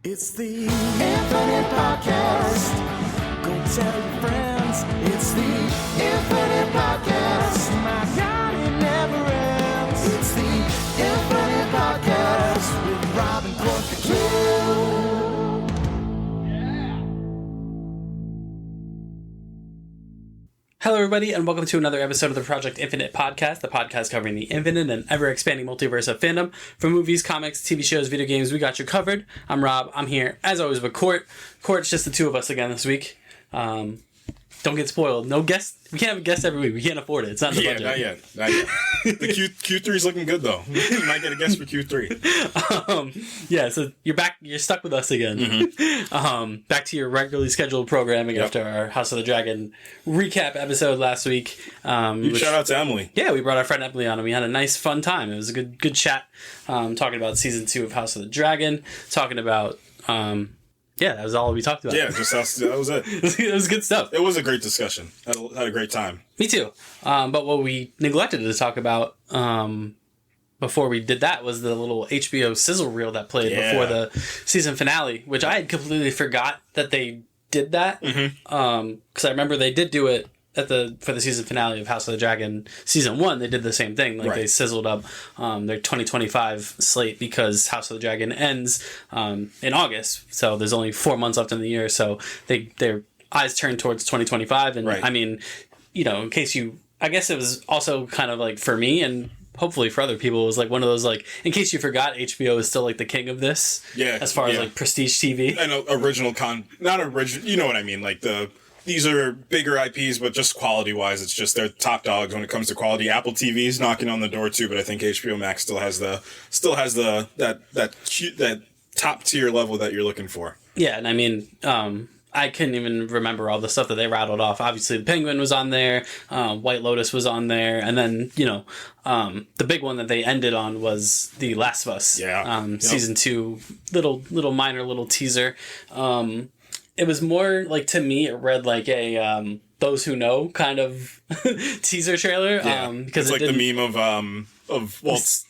It's the Infinite Podcast. Go tell your friends. It's the Infinite Podcast. My God, it never ends. It's the Infinite Podcast with Rob and Cork the Kid. Hello, everybody, and welcome to another episode of the Project Infinite Podcast, the podcast covering the infinite and ever-expanding multiverse of fandom. From movies, comics, TV shows, video games, we got you covered. I'm Rob. I'm here, as always, with Court. Court's just the two of us again this week. Don't get spoiled. No guest. We can't have a guest every week. We can't afford it. It's not in the budget. Not yet. The Q3's looking good, though. You might get a guest for Q3. So you're back. You're stuck with us again. Mm-hmm. Back to your regularly scheduled programming after our House of the Dragon recap episode last week. Shout out to Emily. Yeah, we brought our friend Emily on, and we had a nice, fun time. It was a good chat, talking about season 2 of House of the Dragon, talking about... that was all we talked about. Yeah, that was it. It was good stuff. It was a great discussion. Had a great time. Me too. But what we neglected to talk about before we did that was the little HBO Sizzle reel that played before the season finale, which I had completely forgot that they did that. Because I remember they did do it for the season finale of House of the Dragon season 1. They did the same thing. They sizzled up their 2025 slate because House of the Dragon ends in August. So there's only 4 months left in the year. So their eyes turned towards 2025. And I mean, in case I guess it was also kind of like for me and hopefully for other people, it was like one of those, like, in case you forgot, HBO is still like the king of this. Yeah. As far as like prestige TV. And original not original, you know what I mean? Like these are bigger IPs, but just quality-wise, it's just they're top dogs when it comes to quality. Apple TV's knocking on the door too, but I think HBO Max still has that top tier level that you're looking for. Yeah, and I mean, I couldn't even remember all the stuff that they rattled off. Obviously, The Penguin was on there, White Lotus was on there, and then the big one that they ended on was The Last of Us. Yeah, season 2, little minor teaser. It was more like, to me, it read like a Those Who Know kind of teaser trailer. Yeah, because it's like the meme of Walt's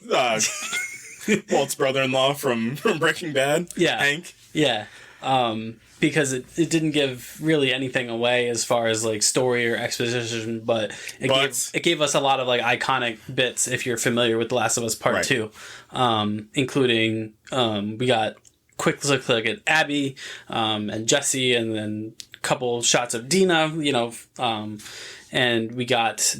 Walt's brother-in-law from Breaking Bad. Yeah, Hank. Yeah, because it didn't give really anything away as far as like story or exposition, but it gave us a lot of like iconic bits if you're familiar with The Last of Us Part 2, including we got quick look at Abby and Jesse, and then a couple shots of Dina, and we got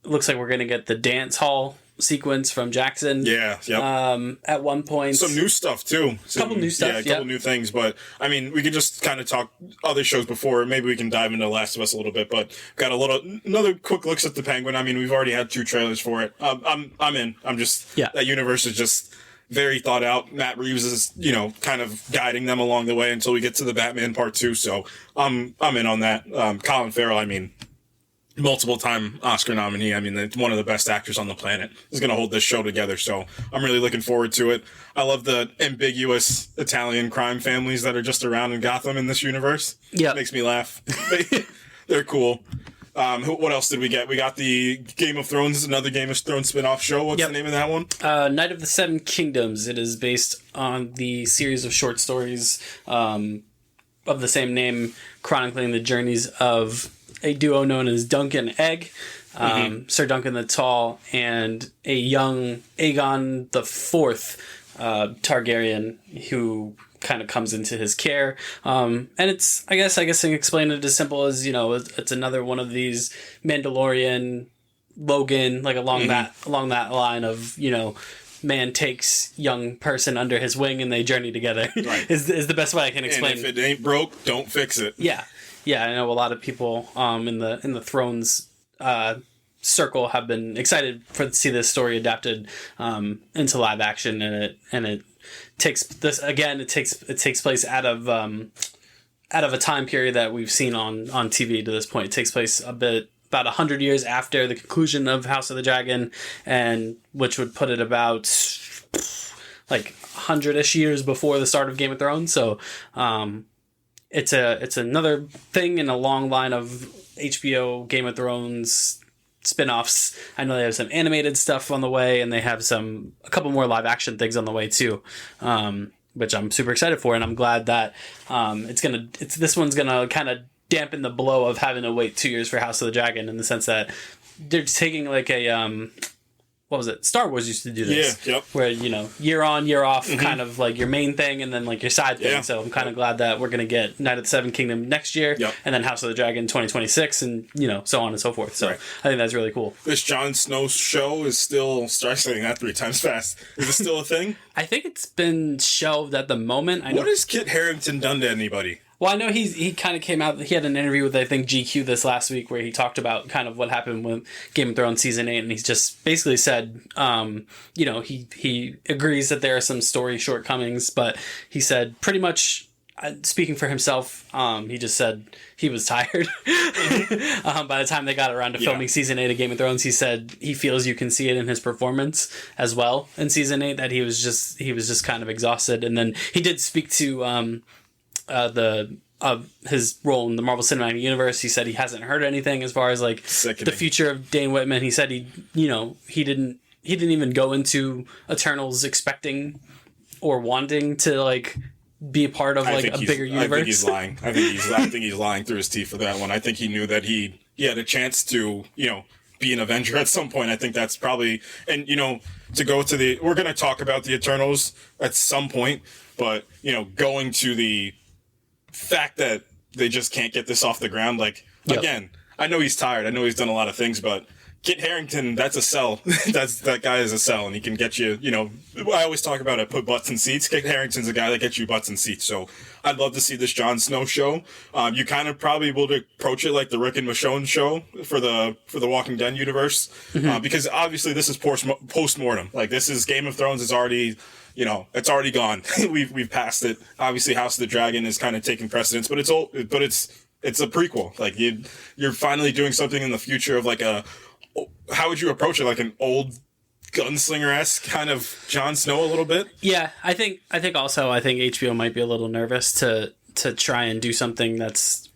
looks like we're going to get the dance hall sequence from Jackson. Yeah, yep. At one point. Some new stuff, too. Couple new stuff, a couple new things, but, I mean, we could just kind of talk other shows before. Maybe we can dive into Last of Us a little bit, but got another quick looks at The Penguin. I mean, we've already had 2 trailers for it. I'm in. I'm just... Yeah. That universe is just... very thought out. Matt Reeves is, kind of guiding them along the way until we get to the Batman Part 2. So I'm in on that. Colin Farrell, I mean, multiple time Oscar nominee. I mean, one of the best actors on the planet is going to hold this show together. So I'm really looking forward to it. I love the ambiguous Italian crime families that are just around in Gotham in this universe. Yeah. Makes me laugh. They're cool. What else did we get? We got the Game of Thrones, another Game of Thrones spinoff show. What's the name of that one? Night of the Seven Kingdoms. It is based on the series of short stories of the same name, chronicling the journeys of a duo known as Dunk and Egg, Sir Duncan the Tall, and a young Aegon the Fourth Targaryen who kind of comes into his care, and it's I guess I can explain it as simple as it's another one of these Mandalorian, Logan, like along that line of man takes young person under his wing and they journey together. Right. is the best way I can explain. And if it ain't broke, don't fix it. Yeah, I know a lot of people in the Thrones circle have been excited to see this story adapted into live action, and it takes this again. It takes place out of a time period that we've seen on TV to this point. It takes place about 100 years after the conclusion of House of the Dragon, and which would put it about like 100-ish years before the start of Game of Thrones. So it's another thing in a long line of HBO Game of Thrones spin-offs. I know they have some animated stuff on the way, and they have a couple more live action things on the way too. which I'm super excited for, and I'm glad that this one's gonna kind of dampen the blow of having to wait 2 years for House of the Dragon, in the sense that they're taking like a what was it? Star Wars used to do this. Yeah, yep. Where, year on, year off, kind of like your main thing and then like your side thing. Yeah. So I'm kind of glad that we're going to get Night of the Seven Kingdom next year, and then House of the Dragon 2026, and, so on and so forth. So I think that's really cool. This Jon Snow show is still, start saying that 3 times fast. Is it still a thing? I think it's been shelved at the moment. What has Kit Harington done to anybody? Well, I know he kind of came out. He had an interview with, I think, GQ this last week where he talked about kind of what happened with Game of Thrones season 8, and he's just basically said, he agrees that there are some story shortcomings, but he said pretty much, speaking for himself, he just said he was tired. By the time they got around to filming season 8 of Game of Thrones, he said he feels you can see it in his performance as well in season 8 that he was just kind of exhausted, and then he did speak to his role in the Marvel Cinematic Universe. He said he hasn't heard anything as far as like the future of Dane Whitman. He said he didn't even go into Eternals expecting or wanting to like be a part of like a bigger universe. I think he's lying. I think he's lying through his teeth for that one. I think he knew that he had a chance to be an Avenger at some point. I think that's probably, and to go to we're going to talk about the Eternals at some point, but going to the fact that they just can't get this off the ground. Like, again, I know he's tired. I know he's done a lot of things, but Kit Harington, that's a sell. That guy is a sell, and he can get you, I always talk about it, put butts in seats. Kit Harington's a guy that gets you butts in seats. So I'd love to see this Jon Snow show. You kind of probably will approach it like the Rick and Michonne show for the Walking Dead universe. Because obviously this is post-mortem. Like, this is Game of Thrones is already, it's already gone. We've passed it. Obviously, House of the Dragon is kind of taking precedence, but it's a prequel. Like, you're finally doing something in the future of like how would you approach it? Like an old gunslinger-esque kind of Jon Snow a little bit? Yeah, I think HBO might be a little nervous to try and do something that's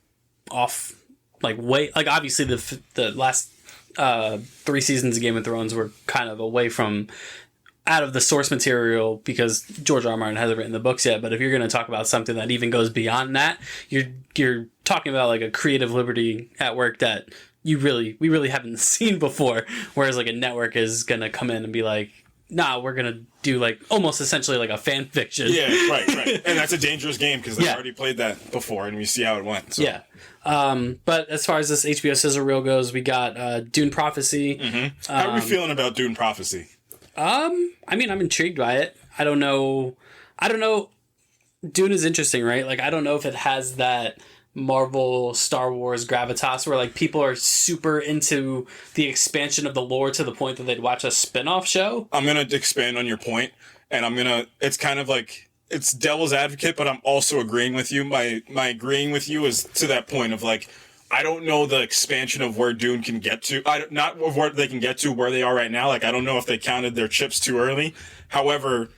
off, like way, like obviously the last 3 seasons of Game of Thrones were kind of away from out of the source material because George R. R. Martin hasn't written the books yet. But if you're going to talk about something that even goes beyond that, you're talking about like a creative liberty at work that we really haven't seen before. Whereas like a network is going to come in and be like, nah, we're going to do like almost essentially like a fan fiction. Yeah, right. And that's a dangerous game because they've already played that before and we see how it went. So. Yeah. But as far as this HBO Sizzle reel goes, we got Dune Prophecy. Mm-hmm. How are we feeling about Dune Prophecy? I mean, I'm intrigued by it. I don't know. Dune is interesting, right? Like, I don't know if it has that Marvel, Star Wars gravitas where, like, people are super into the expansion of the lore to the point that they'd watch a spin-off show. I'm going to expand on your point, and it's kind of like, it's devil's advocate, but I'm also agreeing with you. My agreeing with you is to that point of, like, I don't know the expansion of where Dune can get to. Not of where they can get to where they are right now. Like, I don't know if they counted their chips too early. However,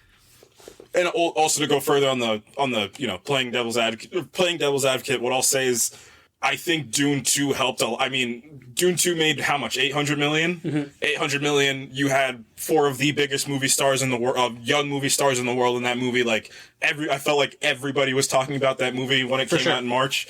and also to go further on the playing devil's advocate, what I'll say is I think Dune 2 helped. I mean, Dune 2 made how much? 800 million? Mm-hmm. 800 million. You had 4 of the biggest movie stars in the world, young movie stars in the world in that movie. Like, I felt like everybody was talking about that movie when it came out in March.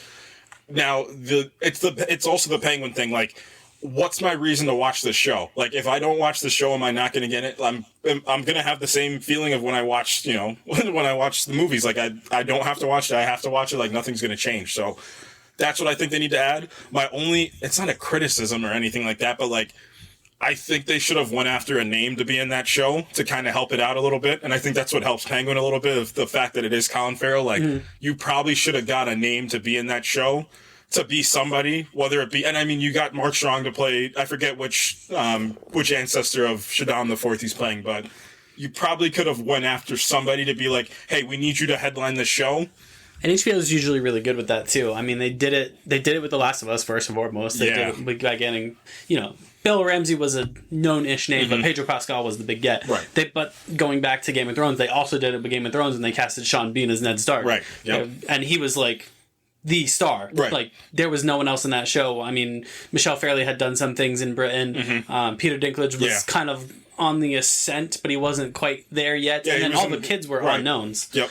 Now, it's also the Penguin thing. Like, what's my reason to watch this show? Like, if I don't watch the show, am I not going to get it? I'm going to have the same feeling of when I watch, when I watch the movies. Like, I don't have to watch it. I have to watch it. Like, nothing's going to change. So that's what I think they need to add. It's not a criticism or anything like that, but like, I think they should have went after a name to be in that show to kind of help it out a little bit. And I think that's what helps Penguin a little bit, of the fact that it is Colin Farrell. Like, you probably should have got a name to be in that show, to be somebody, whether it be, and I mean, you got Mark Strong to play, I forget which ancestor of Shaddam IV he's playing, but you probably could have went after somebody to be like, hey, we need you to headline this show. And HBO is usually really good with that too. I mean, they did it with The Last of Us first and foremost. They did it by getting, Bill Ramsey was a known-ish name, but Pedro Pascal was the big get. Right. But going back to Game of Thrones, they also did it with Game of Thrones, and they casted Sean Bean as Ned Stark. Right. Yep. And he was like the star. Right. Like, there was no one else in that show. I mean, Michelle Fairley had done some things in Britain. Peter Dinklage was kind of on the ascent, but he wasn't quite there yet. Yeah, and then all the kids were unknowns. Yep.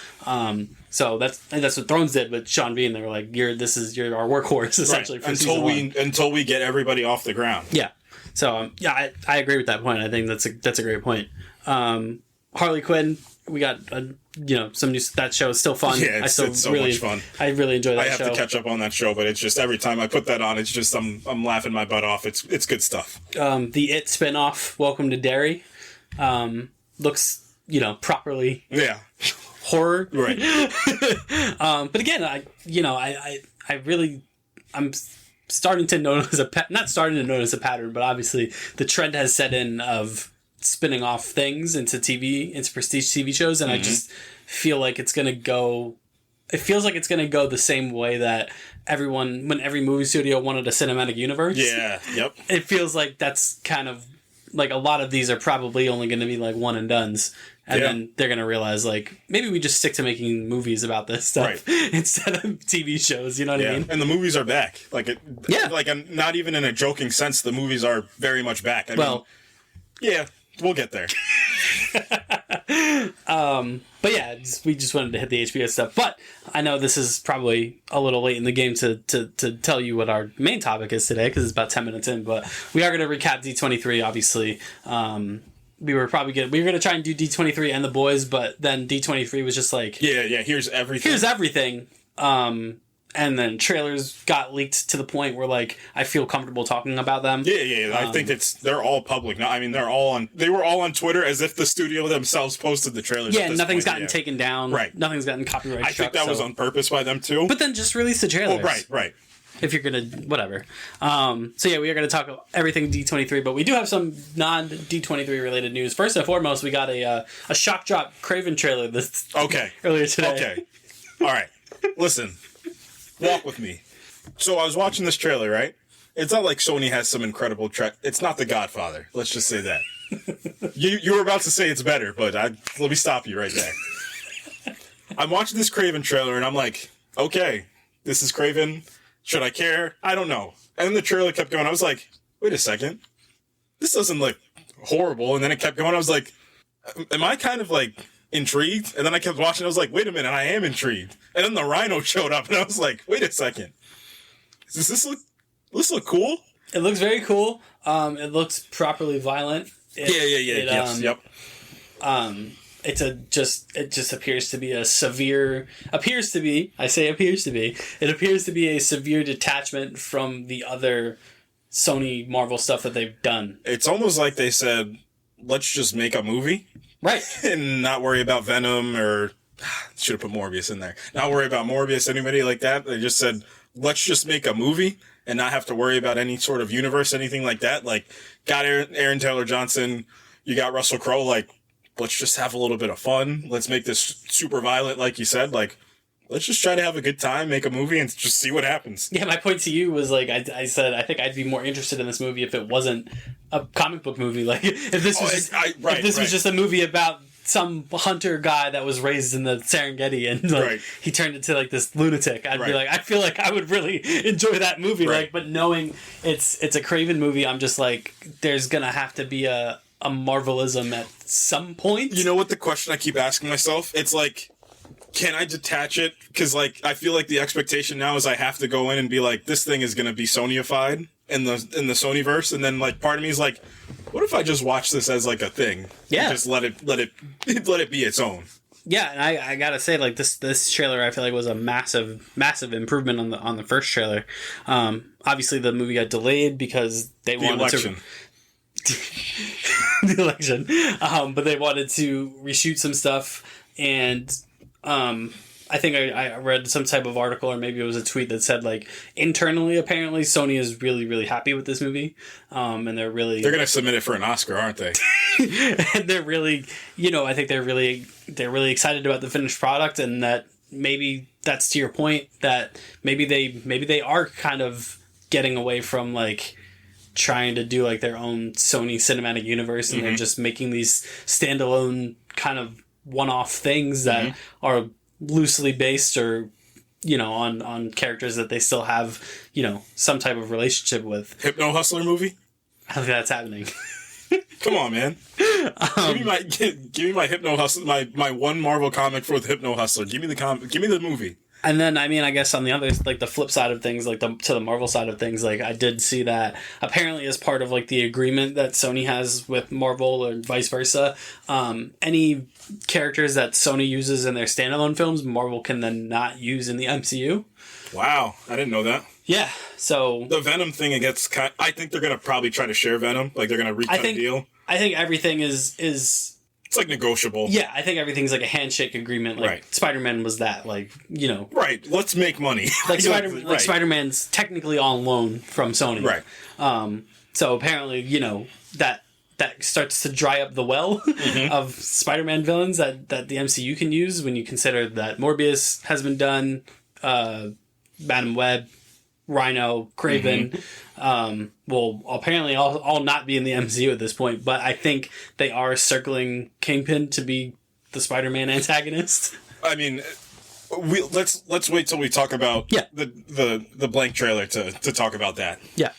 So that's what Thrones did with Sean Bean. They were like, you're our workworx essentially for season one. Until we get everybody off the ground. Yeah. So I agree with that point. I think that's a great point. Harley Quinn, we got some new. That show is still fun. Yeah, it's so much fun. I really enjoy that show. I have to catch up on that show, but it's just every time I put that on, it's just I'm laughing my butt off. It's good stuff. The It spinoff, Welcome to Derry, looks properly horror. Right. But again, I'm starting to notice not starting to notice a pattern, but obviously the trend has set in of spinning off things into prestige TV shows, and I just feel like it's going to go. It feels like it's going to go the same way that when every movie studio wanted a cinematic universe. Yeah. Yep. It feels like that's kind of like a lot of these are probably only going to be like one and dones. And then they're going to realize, like, maybe we just stick to making movies about this stuff instead of TV shows, you know what I mean? And the movies are back. Like, I'm not even in a joking sense, the movies are very much back. I mean, we'll get there. But yeah, we just wanted to hit the HBO stuff. But I know this is probably a little late in the game to tell you what our main topic is today, because it's about 10 minutes in. But we are going to recap D23, obviously. We were going to try and do D23 and The Boys, but then D23 was just like... Yeah, here's everything. And then trailers got leaked to the point where, like, I feel comfortable talking about them. Yeah. I think they're all public now. I mean, they were all on Twitter as if the studio themselves posted the trailers. Yeah, nothing's gotten taken down. Right. Nothing's gotten copyright struck. I think that was on purpose by them, too. But then just release the trailers. Oh, right. If you're going to... Whatever. So, yeah, we are going to talk about everything D23, but we do have some non-D23 related news. First and foremost, we got a shock drop Kraven trailer earlier today. Okay. All right. Listen. Walk with me. So I was watching this trailer, right? It's not like Sony has some incredible it's not The Godfather. Let's just say that. You were about to say it's better, but let me stop you right there. I'm watching this Kraven trailer, and I'm like, okay, this is Kraven. Should I care? I don't know. And then the trailer kept going. I was like, wait a second. This doesn't look horrible. And then it kept going. I was like, am I kind of like... intrigued? And then I kept watching. I was like, wait a minute, I am intrigued. And then the rhino showed up, and I was like, wait a second, does this look cool? It looks very cool. It looks properly violent. Yep. It just appears to be a severe detachment from the other Sony Marvel stuff that they've done. It's almost like they said, let's just make a movie. Right. And not worry about Venom or... Should have put Morbius in there. Not worry about Morbius, anybody like that. They just said, let's just make a movie and not have to worry about any sort of universe, anything like that. Like, got Aaron Taylor Johnson, you got Russell Crowe, like, let's just have a little bit of fun. Let's make this super violent, like you said. Like, let's just try to have a good time, make a movie, and just see what happens. Yeah, my point to you was, like, I said I think I'd be more interested in this movie if it wasn't a comic book movie. Like, if this was was just a movie about some hunter guy that was raised in the Serengeti and like, he turned into like this lunatic, I'd be like, I feel like I would really enjoy that movie. Like, but knowing it's a Kraven movie, I'm just like, there's gonna have to be a Marvelism at some point. You know what the question I keep asking myself? It's like, can I detach it? Because, like, I feel like the expectation now is I have to go in and be like, this thing is going to be Sonyified in the Sonyverse, and then, like, part of me is like, what if I just watch this as, like, a thing? Yeah. And just let it be its own. Yeah, and I gotta say, like, this trailer I feel like was a massive improvement on the first trailer. Obviously, the movie got delayed because they wanted to... the election. But they wanted to reshoot some stuff, and I think I read some type of article, or maybe it was a tweet that said, like, internally, apparently, Sony is really, really happy with this movie. And they're going to submit it for an Oscar, aren't they? And they're really, I think they're really excited about the finished product, and that maybe that's to your point, that maybe they are kind of getting away from, like, trying to do, like, their own Sony cinematic universe, and they're just making these standalone kind of one-off things that are loosely based or, on characters that they still have, some type of relationship with. Hypno Hustler movie? I think that's happening. Come on, man. Give me my Hypno Hustler, my one Marvel comic for the Hypno Hustler. Give me the movie. And then, I mean, I guess on the other, like, the flip side of things, like, to the Marvel side of things, like, I did see that apparently as part of, like, the agreement that Sony has with Marvel or vice versa, any characters that Sony uses in their standalone films, Marvel can then not use in the MCU. Wow, I didn't know that. Yeah, so... The Venom thing, I think they're going to probably try to share Venom. Like, they're going to recut a deal. I think everything is... It's like negotiable. Yeah, I think everything's like a handshake agreement. Like, right. Spider-Man was that, like, you know. Right, let's make money. Like, Spider-Man's technically on loan from Sony. Right. So apparently, you know, that starts to dry up the well of Spider-Man villains that the MCU can use when you consider that Morbius has been done, Madam Web, Rhino, Kraven, will apparently all not be in the MCU at this point, but I think they are circling Kingpin to be the Spider-Man antagonist. I mean, let's wait till we talk about the blank trailer to talk about that. Yeah.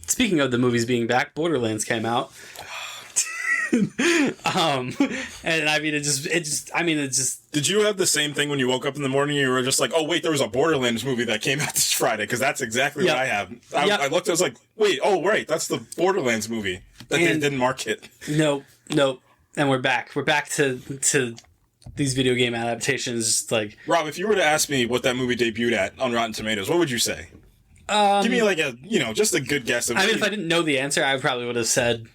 Speaking of the movies being back, Borderlands came out. And I mean, it just. Did you have the same thing when you woke up in the morning? You were just like, "Oh wait, there was a Borderlands movie that came out this Friday," because that's exactly what I have. I looked, I was like, "Wait, oh right, that's the Borderlands movie that they didn't market." Nope, and we're back. We're back to these video game adaptations. Like, Rob, if you were to ask me what that movie debuted at on Rotten Tomatoes, what would you say? Give me like just a good guess. I mean, if I didn't know the answer, I probably would have said,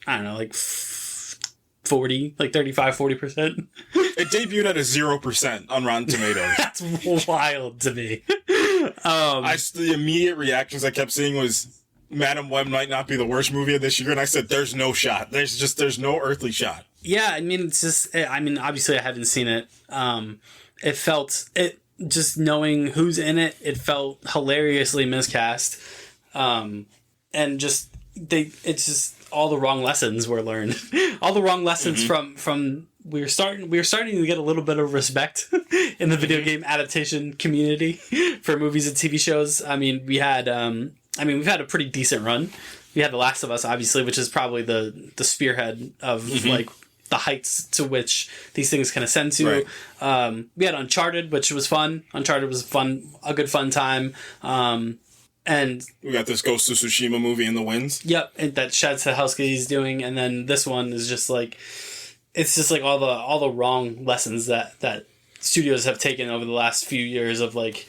I don't know, like 40, like 35, 40%. It debuted at a 0% on Rotten Tomatoes. That's wild to me. The immediate reactions I kept seeing was Madam Web might not be the worst movie of this year, and I said, "There's no shot. There's no earthly shot." Yeah, I mean, obviously I haven't seen it. Just knowing who's in it, it felt hilariously miscast, and it's just all the wrong lessons were learned. All the wrong lessons from we're starting to get a little bit of respect in the video game adaptation community for movies and TV shows. I mean, we've had a pretty decent run. We had The Last of Us, obviously, which is probably the spearhead of like the heights to which these things can ascend to. Right. We had Uncharted, which was fun. Uncharted was a good fun time. And we got this Ghost of Tsushima movie in the winds. Yep, and that Chad Stahelski is doing, and then this one is just like, it's just like all the wrong lessons that studios have taken over the last few years of like,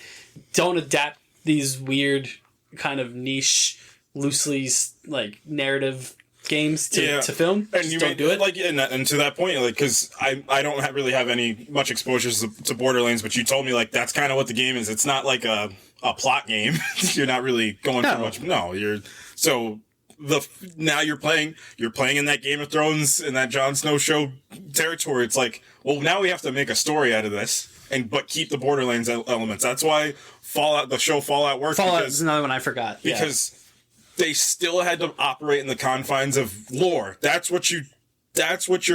don't adapt these weird kind of niche, loosely like narrative games to film. And you don't do it. Like, and to that point, like, because I don't really have much exposure to Borderlands, but you told me like that's kind of what the game is. It's not like a plot game. You're not really going through much. No, now you're playing in that Game of Thrones and that Jon Snow show territory. It's like, well, now we have to make a story out of this, but keep the Borderlands elements. That's why the show Fallout worked. Fallout is another one I forgot because they still had to operate in the confines of lore. That's what your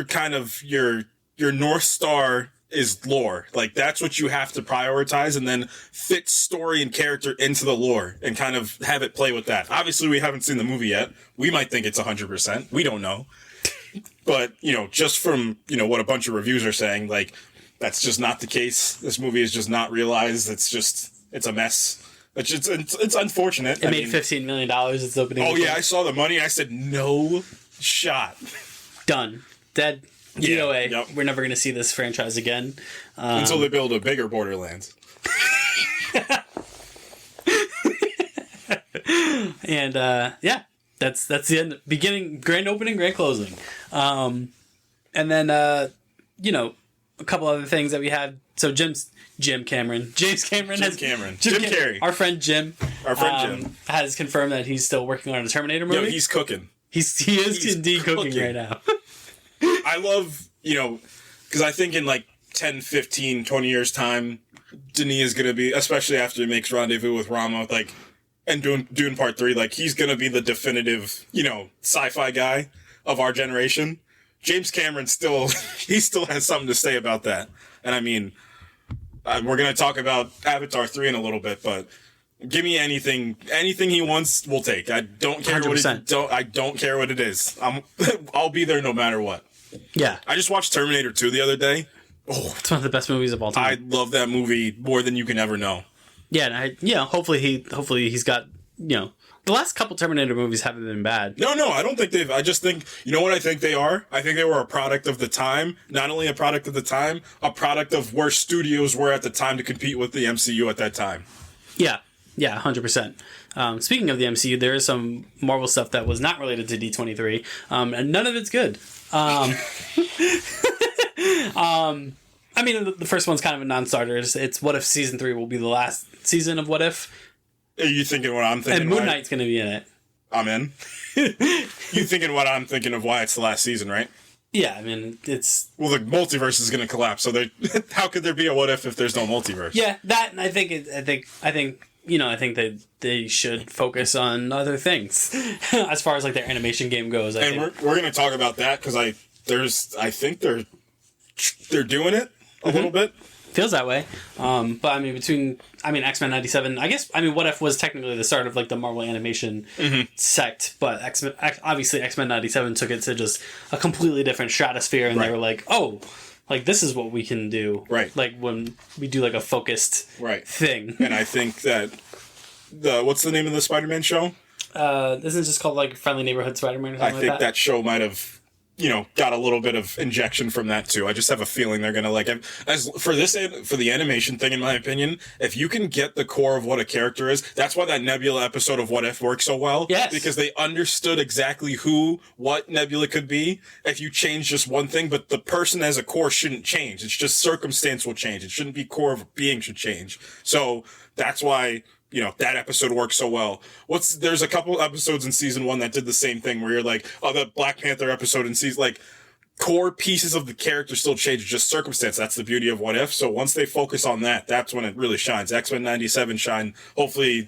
kind of your North Star is lore. Like, that's what you have to prioritize and then fit story and character into the lore and kind of have it play with that. Obviously, we haven't seen the movie yet. We might think it's 100%. We don't know. But, just from, what a bunch of reviews are saying, like, that's just not the case. This movie is just not realized. It's a mess. It's unfortunate. It made $15 million its opening. Oh, yeah, I saw the money. I said, no shot. Done. Dead. DOA. Yep. We're never going to see this franchise again. Until they build a bigger Borderlands. And, that's the end. Beginning, grand opening, grand closing. And then, a couple other things that we had. So James Cameron, our friend Jim, has confirmed that he's still working on a Terminator movie. No, he's cooking. He is indeed cooking right now. I love, because I think in like 10, 15, 20 years time, Denis is going to be, especially after he makes Rendezvous with Rama, like, and doing part 3, like, he's going to be the definitive, sci-fi guy of our generation. James Cameron still has something to say about that. And I mean, we're going to talk about Avatar 3 in a little bit, but Give me anything he wants, we'll take. I don't care 100%. I don't care what it is. I'll be there no matter what. Yeah. I just watched Terminator 2 the other day. Oh, it's one of the best movies of all time. I love that movie more than you can ever know. Yeah, and hopefully he's got, the last couple Terminator movies haven't been bad. No, I don't think I just think, you know what I think they are? I think they were a product of the time. Not only a product of the time, a product of where studios were at the time to compete with the MCU at that time. Yeah, 100%. Speaking of the MCU, there is some Marvel stuff that was not related to D23, and none of it's good. I mean, the first one's kind of a non-starter. It's What If Season 3 will be the last season of What If. Are you thinking what I'm thinking? And Moon Knight's going to be in it. I'm in. You thinking what I'm thinking of why it's the last season, right? Yeah, I mean, it's... Well, the multiverse is going to collapse, so how could there be a What If there's no multiverse? Yeah, that, and I think that they should focus on other things. As far as, like, their animation game goes, I think. We're going to talk about that, because I think they're doing it a little bit. Feels that way. But I mean, X-Men 97, What If was technically the start of like the Marvel animation sect, but obviously X-Men 97 took it to just a completely different stratosphere, and they were like, oh, like this is what we can do. Right. Like when we do like a focused thing. And I think that what's the name of the Spider-Man show? Isn't it just called like Friendly Neighborhood Spider-Man or something like that? I think that show might have got a little bit of injection from that too. I just have a feeling they're gonna for the animation thing, in my opinion, if you can get the core of what a character is, that's why that Nebula episode of What If works so well. Yes. Because they understood exactly what Nebula could be if you change just one thing, but the person as a core shouldn't change. It's just circumstance will change. It shouldn't be core of being should change. So that's why that episode works so well. There's a couple episodes in season 1 that did the same thing where you're like, oh, the Black Panther episode in season, like, core pieces of the character still change, just circumstance. That's the beauty of What If. So once they focus on that, that's when it really shines. X-Men 97 shine. Hopefully,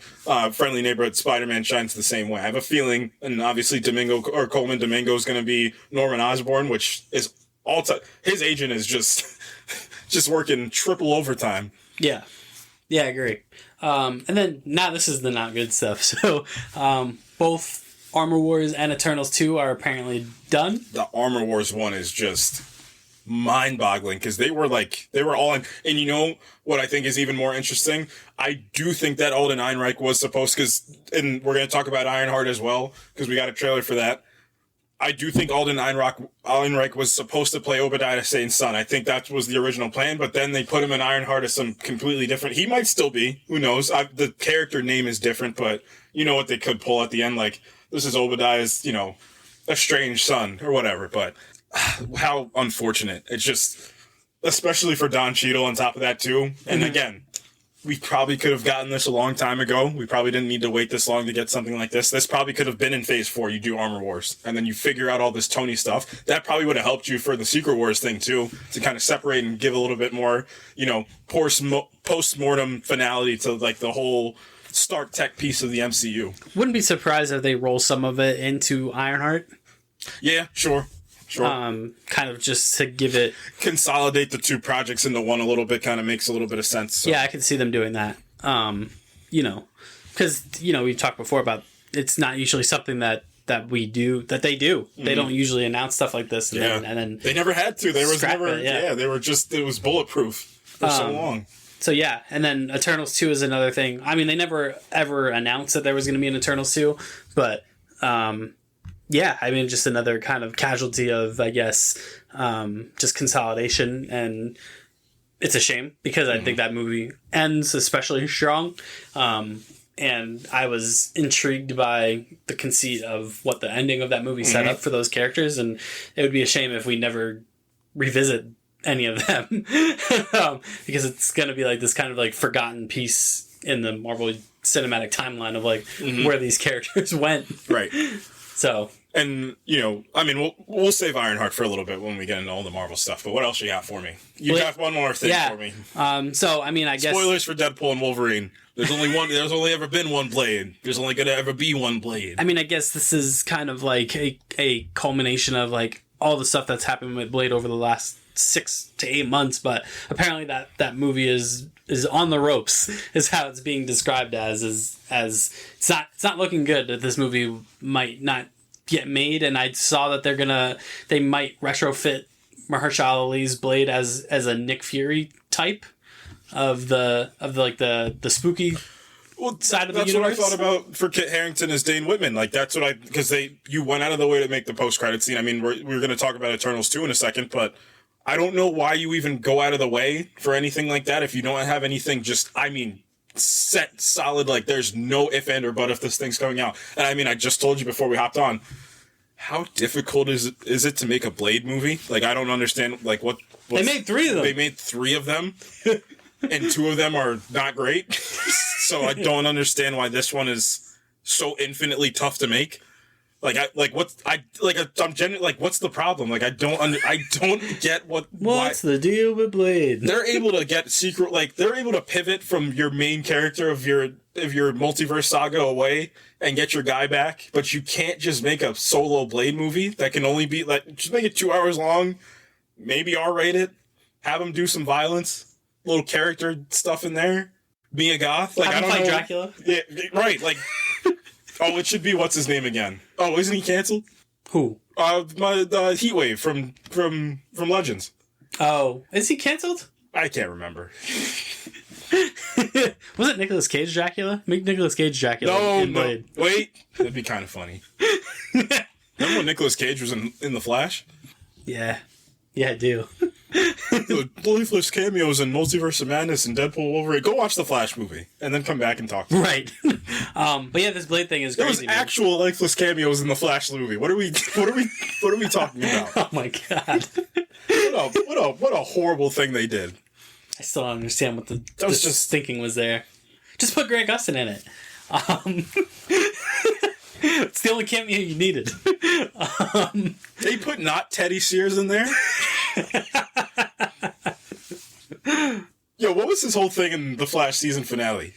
Friendly Neighborhood Spider-Man shines the same way. I have a feeling, and obviously Coleman Domingo is going to be Norman Osborn, which is his agent is just working triple overtime. Yeah, I agree. And then now this is the not good stuff. So both Armor Wars and Eternals 2 are apparently done. The Armor Wars one is just mind-boggling because they were all in. And you know what I think is even more interesting? I do think that Alden Ehrenreich was supposed and we're going to talk about Ironheart as well because we got a trailer for that. I do think Alden Ehrenreich was supposed to play Obadiah Stane's son. I think that was the original plan, but then they put him in Ironheart as some completely different. He might still be. Who knows? The character name is different, but you know what they could pull at the end? Like, this is Obadiah's, estranged son or whatever. But how unfortunate. It's just, especially for Don Cheadle on top of that, too. And again, we probably could have gotten this a long time ago. We probably didn't need to wait this long to get something like this. This probably could have been in Phase 4. You do Armor Wars, and then you figure out all this Tony stuff. That probably would have helped you for the Secret Wars thing, too, to kind of separate and give a little bit more, post-mortem finality to, like, the whole Stark Tech piece of the MCU. Wouldn't be surprised if they roll some of it into Ironheart. Yeah, sure. Kind of just to give it... Consolidate the two projects into one a little bit kind of makes a little bit of sense. So. Yeah, I can see them doing that. Because, we've talked before about it's not usually something that they do. Mm-hmm. They don't usually announce stuff like this. And then they never had to. They was never... they were just... It was bulletproof for so long. So, yeah. And then Eternals 2 is another thing. I mean, they never ever announced that there was going to be an Eternals 2, but... yeah, I mean, just another kind of casualty of, I guess, just consolidation. And it's a shame because I think that movie ends especially strong. And I was intrigued by the conceit of what the ending of that movie set up for those characters. And it would be a shame if we never revisit any of them because it's going to be like this kind of like forgotten piece in the Marvel cinematic timeline of like where these characters went. Right. So, and we'll save Ironheart for a little bit when we get into all the Marvel stuff. But what else you got for me? You got one more thing for me. I guess spoilers for Deadpool and Wolverine. There's only one. There's only ever been one Blade. There's only gonna ever be one Blade. I mean, I guess this is kind of like a culmination of like all the stuff that's happened with Blade over the last 6 to 8 months, but apparently that movie is on the ropes, is how it's being described as it's not looking good that this movie might not get made. And I saw that they might retrofit Mahershala Ali's Blade as a Nick Fury type of the spooky side of the universe. That's what I thought about for Kit Harington as Dane Whitman. Like, that's what because you went out of the way to make the post-credit scene. I mean, we're going to talk about Eternals 2 in a second, but I don't know why you even go out of the way for anything like that if you don't have anything set solid, like there's no if, and, or but if this thing's coming out. And I mean, I just told you before we hopped on, how difficult is it to make a Blade movie? Like, I don't understand, like, what... They made 3 of them. They made 3 of them, and 2 of them are not great. So I don't understand why this one is so infinitely tough to make. What's the problem? Like, I don't get what's the deal with Blade? They're able to get they're able to pivot from your main character of your multiverse saga away and get your guy back, but you can't just make a solo Blade movie that can only be just make it 2 hours long, maybe R-rated, have him do some violence, little character stuff in there, be a goth. Like, have I him don't fight know. Dracula. Yeah, right. Like, oh, it should be what's his name again? Oh, isn't he canceled? Who? The Heatwave from Legends. Oh, is he canceled? I can't remember. Was it Nicolas Cage Dracula? Make Nicolas Cage Dracula in Blade. Wait, that'd be kind of funny. Remember when Nicolas Cage was in The Flash? Yeah, I do. The lifeless cameos in Multiverse of Madness and Deadpool Wolverine. Go watch the Flash movie and then come back and talk to me. Right. But yeah, this Blade thing is crazy. There was actual lifeless cameos in the Flash movie. What are we talking about? Oh my god. What a horrible thing they did. I still don't understand what the thinking was there. Just put Grant Gustin in it. It's the only cameo you needed. They put not Teddy Sears in there? Yo, what was this whole thing in the Flash season finale?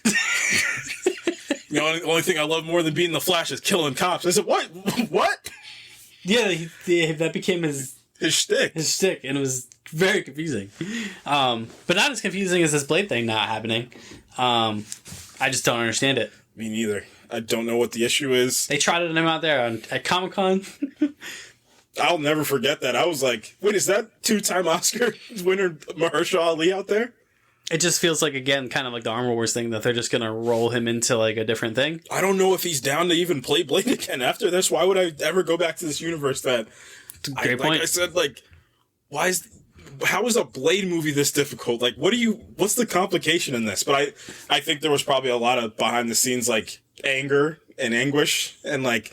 The only thing I love more than beating the Flash is killing cops. I said, what? What? Yeah, that became his shtick. His shtick, and it was very confusing. But not as confusing as this Blade thing not happening. I just don't understand it. Me neither. I don't know what the issue is. They trotted him out there at Comic-Con. I'll never forget that. I was like, wait, is that 2-time Oscar winner Mahershala Ali out there? It just feels like, again, kind of like the Armor Wars thing, that they're just going to roll him into like a different thing. I don't know if he's down to even play Blade again after this. Why would I ever go back to this universe that... Great point. Like I said, like, how is a Blade movie this difficult? Like, what's the complication in this? But I think there was probably a lot of behind the scenes, like, anger and anguish, and like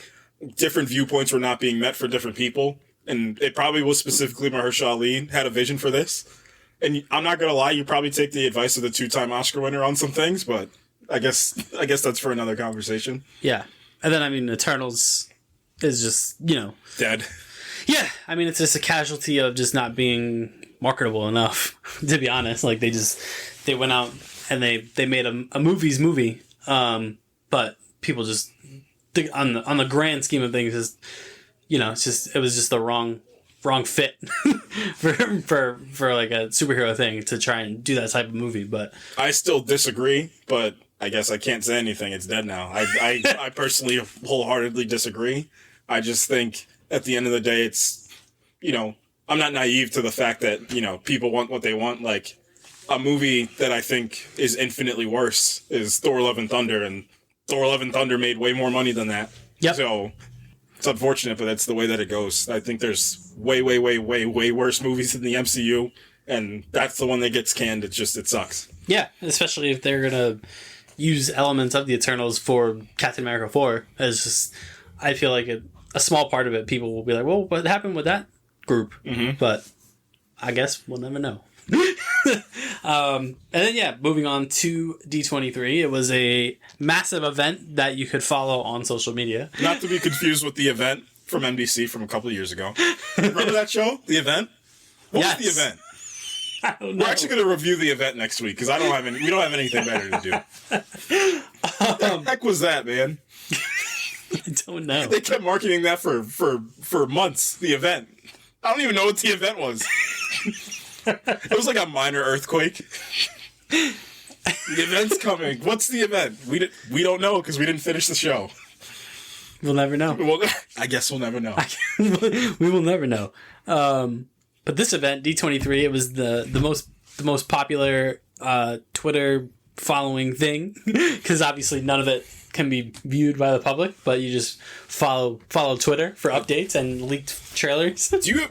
different viewpoints were not being met for different people. And it probably was specifically Mahershala Ali had a vision for this. And I'm not gonna lie, you probably take the advice of the 2-time Oscar winner on some things, but I guess that's for another conversation. Yeah. And then, I mean, Eternals is just, dead. Yeah. I mean, it's just a casualty of just not being marketable enough, to be honest. Like, they went out and they made a movie. But people just, on the grand scheme of things, is, it was just the wrong fit for like a superhero thing to try and do that type of movie. But I still disagree, but I guess I can't say anything. It's dead now. I personally wholeheartedly disagree. I just think at the end of the day, it's, I'm not naive to the fact that, people want what they want. Like, a movie that I think is infinitely worse is Thor: Love and Thunder, and Thor: Love and Thunder made way more money than that. Yep. So it's unfortunate, but that's the way that it goes. I think there's way worse movies in the MCU, and that's the one that gets canned. It sucks. Yeah, especially if they're gonna use elements of the Eternals for Captain America 4. It's just, I feel like a small part of it, people will be like, well, what happened with that group? Mm-hmm. But I guess we'll never know. And then, moving on to D23. It was a massive event that you could follow on social media. Not to be confused with the event from NBC from a couple of years ago. Remember that show? The event? What was the event? I don't know. We're actually going to review the event next week because we don't have anything better to do. What the heck was that, man? I don't know. They kept marketing that for months, the event. I don't even know what the event was. It was like a minor earthquake. The event's coming. What's the event? We don't know because we didn't finish the show. We'll never know. Well, I guess we'll never know. We will never know. But this event, D23, it was the most popular Twitter following thing, because obviously none of it can be viewed by the public, but you just follow Twitter for updates and leaked trailers. Do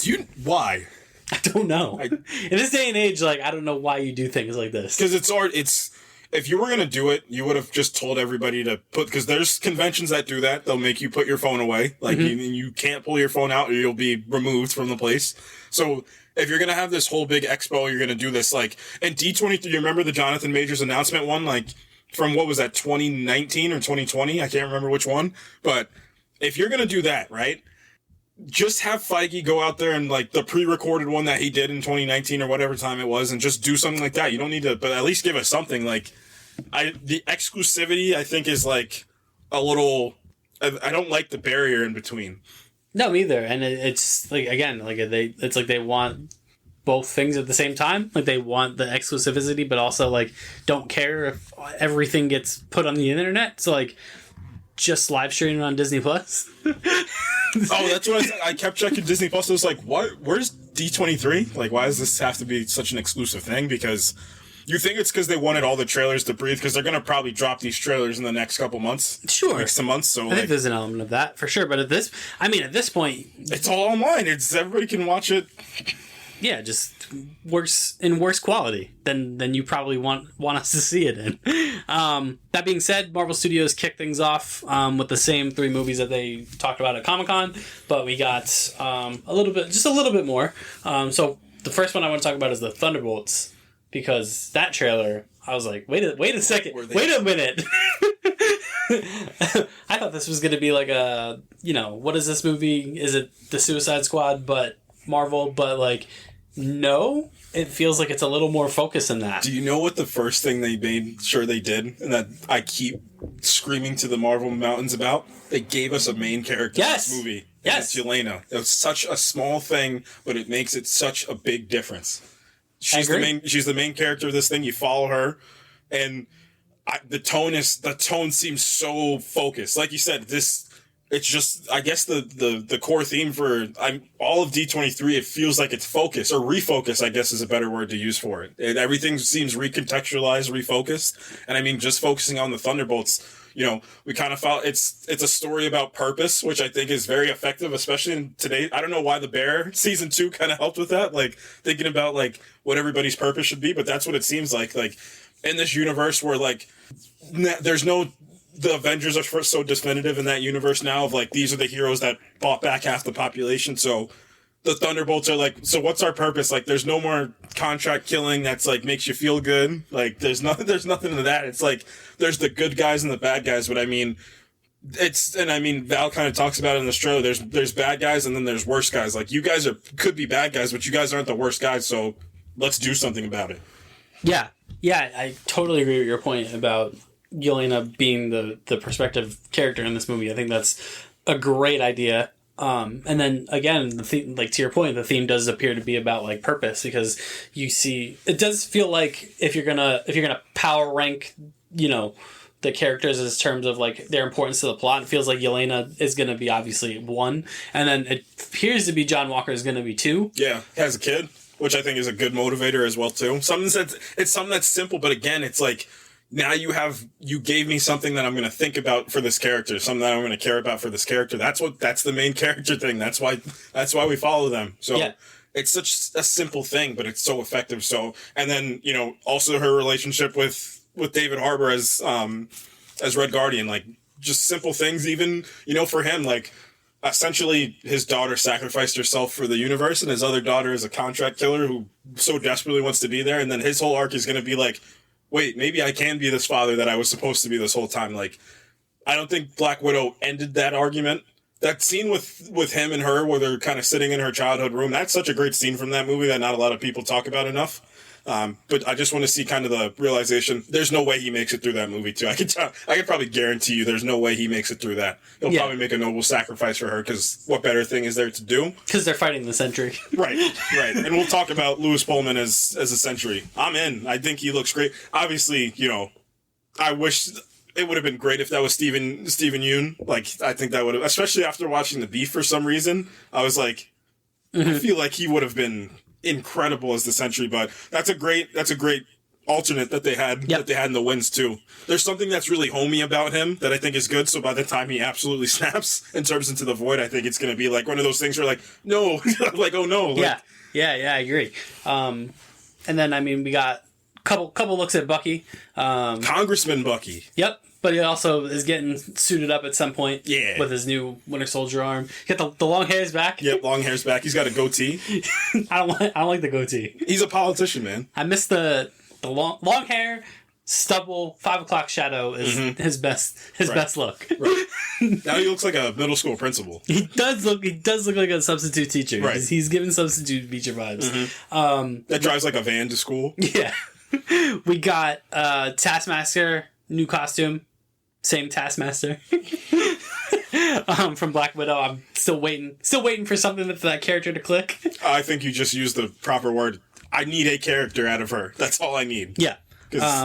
you why? I don't know. In this day and age, like, I don't know why you do things like this. Because it's if you were going to do it, you would have just told everybody to put, because there's conventions that do that. They'll make you put your phone away. Like, you can't pull your phone out or you'll be removed from the place. So if you're going to have this whole big expo, you're going to do this, like, and D23, you remember the Jonathan Majors announcement one? Like, from what was that, 2019 or 2020? I can't remember which one. But if you're going to do that, right? Just have Feige go out there and, like, the pre-recorded one that he did in 2019 or whatever time it was, and just do something like that. You don't need to, but at least give us something. Like, the exclusivity, I think, is, like, a little, I don't like the barrier in between. No, me either. And it's, like, again, like, it's like they want both things at the same time. Like, they want the exclusivity, but also, like, don't care if everything gets put on the internet. So, like, just live streaming on Disney Plus. Oh, that's what I kept checking Disney Plus. I was like, what? Where's D23? Like, why does this have to be such an exclusive thing? Because you think it's because they wanted all the trailers to breathe, because they're going to probably drop these trailers in the next couple months. Sure. Next to months. So I think there's an element of that for sure. But at this point, it's all online. Everybody can watch it. Yeah, just worse quality than you probably want us to see it in. That being said, Marvel Studios kicked things off with the same 3 movies that they talked about at Comic-Con, but we got a little bit more. So the first one I want to talk about is the Thunderbolts, because that trailer, I was like, wait a second, wait a minute. I thought this was going to be like a, what is this movie? Is it the Suicide Squad, but Marvel? But, like, no, it feels like it's a little more focused than that. Do you know what the first thing they made sure they did, and that I keep screaming to the Marvel mountains about? They gave us a main character in this movie. Yes. It's Yelena. It was such a small thing, but it makes it such a big difference. She's the main character of this thing. You follow her, and the tone seems so focused. Like you said, it's just, I guess the core theme for all of D23, it feels like it's focus, or refocus, I guess is a better word to use for it. Everything seems recontextualized, refocused. And I mean, just focusing on the Thunderbolts, we kind of felt it's a story about purpose, which I think is very effective, especially in today. I don't know why The Bear season 2 kind of helped with that, like thinking about like what everybody's purpose should be, but that's what it seems like in this universe where like there's no, the Avengers are so definitive in that universe now of like, these are the heroes that bought back half the population. So the Thunderbolts are like, so what's our purpose? Like, there's no more contract killing that's like makes you feel good. Like, there's nothing to that. It's like, there's the good guys and the bad guys. But I mean, Val kind of talks about it in this trailer. There's bad guys and then there's worse guys. Like, you guys could be bad guys, but you guys aren't the worst guys. So let's do something about it. Yeah. Yeah, I totally agree with your point about Yelena being the perspective character in this movie. I think that's a great idea. And then again, the theme, like to your point, the theme does appear to be about like purpose, because you see, it does feel like if you're gonna power rank, the characters in terms of like their importance to the plot, it feels like Yelena is gonna be obviously 1, and then it appears to be John Walker is gonna be 2. Yeah, has a kid, which I think is a good motivator as well too. It's something that's simple, but again, it's like, now you gave me something that I'm going to think about for this character, something that I'm going to care about for this character. That's the main character thing. That's why we follow them. So yeah. It's such a simple thing, but it's so effective. So, and then, also her relationship with David Harbour as Red Guardian, like just simple things, even, for him, like essentially his daughter sacrificed herself for the universe, and his other daughter is a contract killer who so desperately wants to be there. And then his whole arc is going to be like, wait, maybe I can be this father that I was supposed to be this whole time. Like, I don't think Black Widow ended that argument. That scene with him and her where they're kind of sitting in her childhood room, that's such a great scene from that movie that not a lot of people talk about enough. But I just want to see kind of the realization. There's no way he makes it through that movie too. I could probably guarantee you there's no way he makes it through that. He'll probably make a noble sacrifice for her, because what better thing is there to do? Because they're fighting the Sentry. Right. And we'll talk about Louis Pullman as a Sentry. I'm in. I think he looks great. Obviously, I wish it would have been great if that was Steven Yeun. Like, I think that would have, especially after watching The Beef for some reason. I was like, I feel like he would have been incredible as the Sentry, but that's a great alternate that they had in the wins too. There's something that's really homey about him that I think is good. So by the time he absolutely snaps and turns into the Void, I think it's going to be like one of those things where like, no, like, oh no. Like, yeah, I agree. And then, I mean, we got couple looks at Bucky. Congressman Bucky. Yep. But he also is getting suited up at some point. Yeah. With his new Winter Soldier arm. Get the long hair's back. Yep, long hair's back. He's got a goatee. I don't like the goatee. He's a politician, man. I miss the long hair, stubble, 5 o'clock shadow is his best look. Right. Now he looks like a middle school principal. He does look like a substitute teacher. Right. He's giving substitute teacher vibes. That drives like a van to school. Yeah. We got Taskmaster, new costume. Same Taskmaster from Black Widow. I'm still waiting for something for that character to click. I think you just used the proper word. I need a character out of her. That's all I need. Yeah.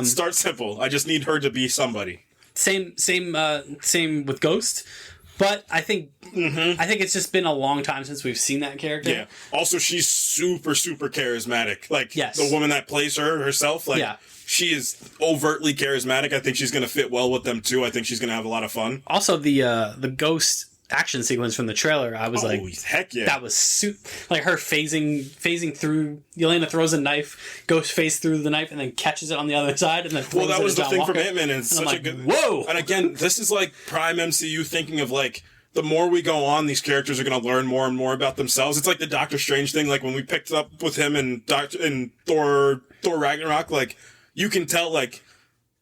Start simple. I just need her to be somebody. Same with Ghost. But I think it's just been a long time since we've seen that character. Yeah. Also, she's super, super charismatic. Like, the woman that plays her herself, like, she is overtly charismatic. I think she's going to fit well with them, too. I think she's going to have a lot of fun. Also, the Ghost action sequence from the trailer, I was heck yeah. That was like her phasing through. Yelena throws a knife, Ghost phase through the knife, and then catches it on the other side, and then throws that it was the John thing Walker. from Ant-Man, and it's such a good... Whoa! And again, this is like prime MCU thinking of like, the more we go on, these characters are going to learn more and more about themselves. It's like the Doctor Strange thing, like when we picked up with him in Thor Ragnarok, like, you can tell, like,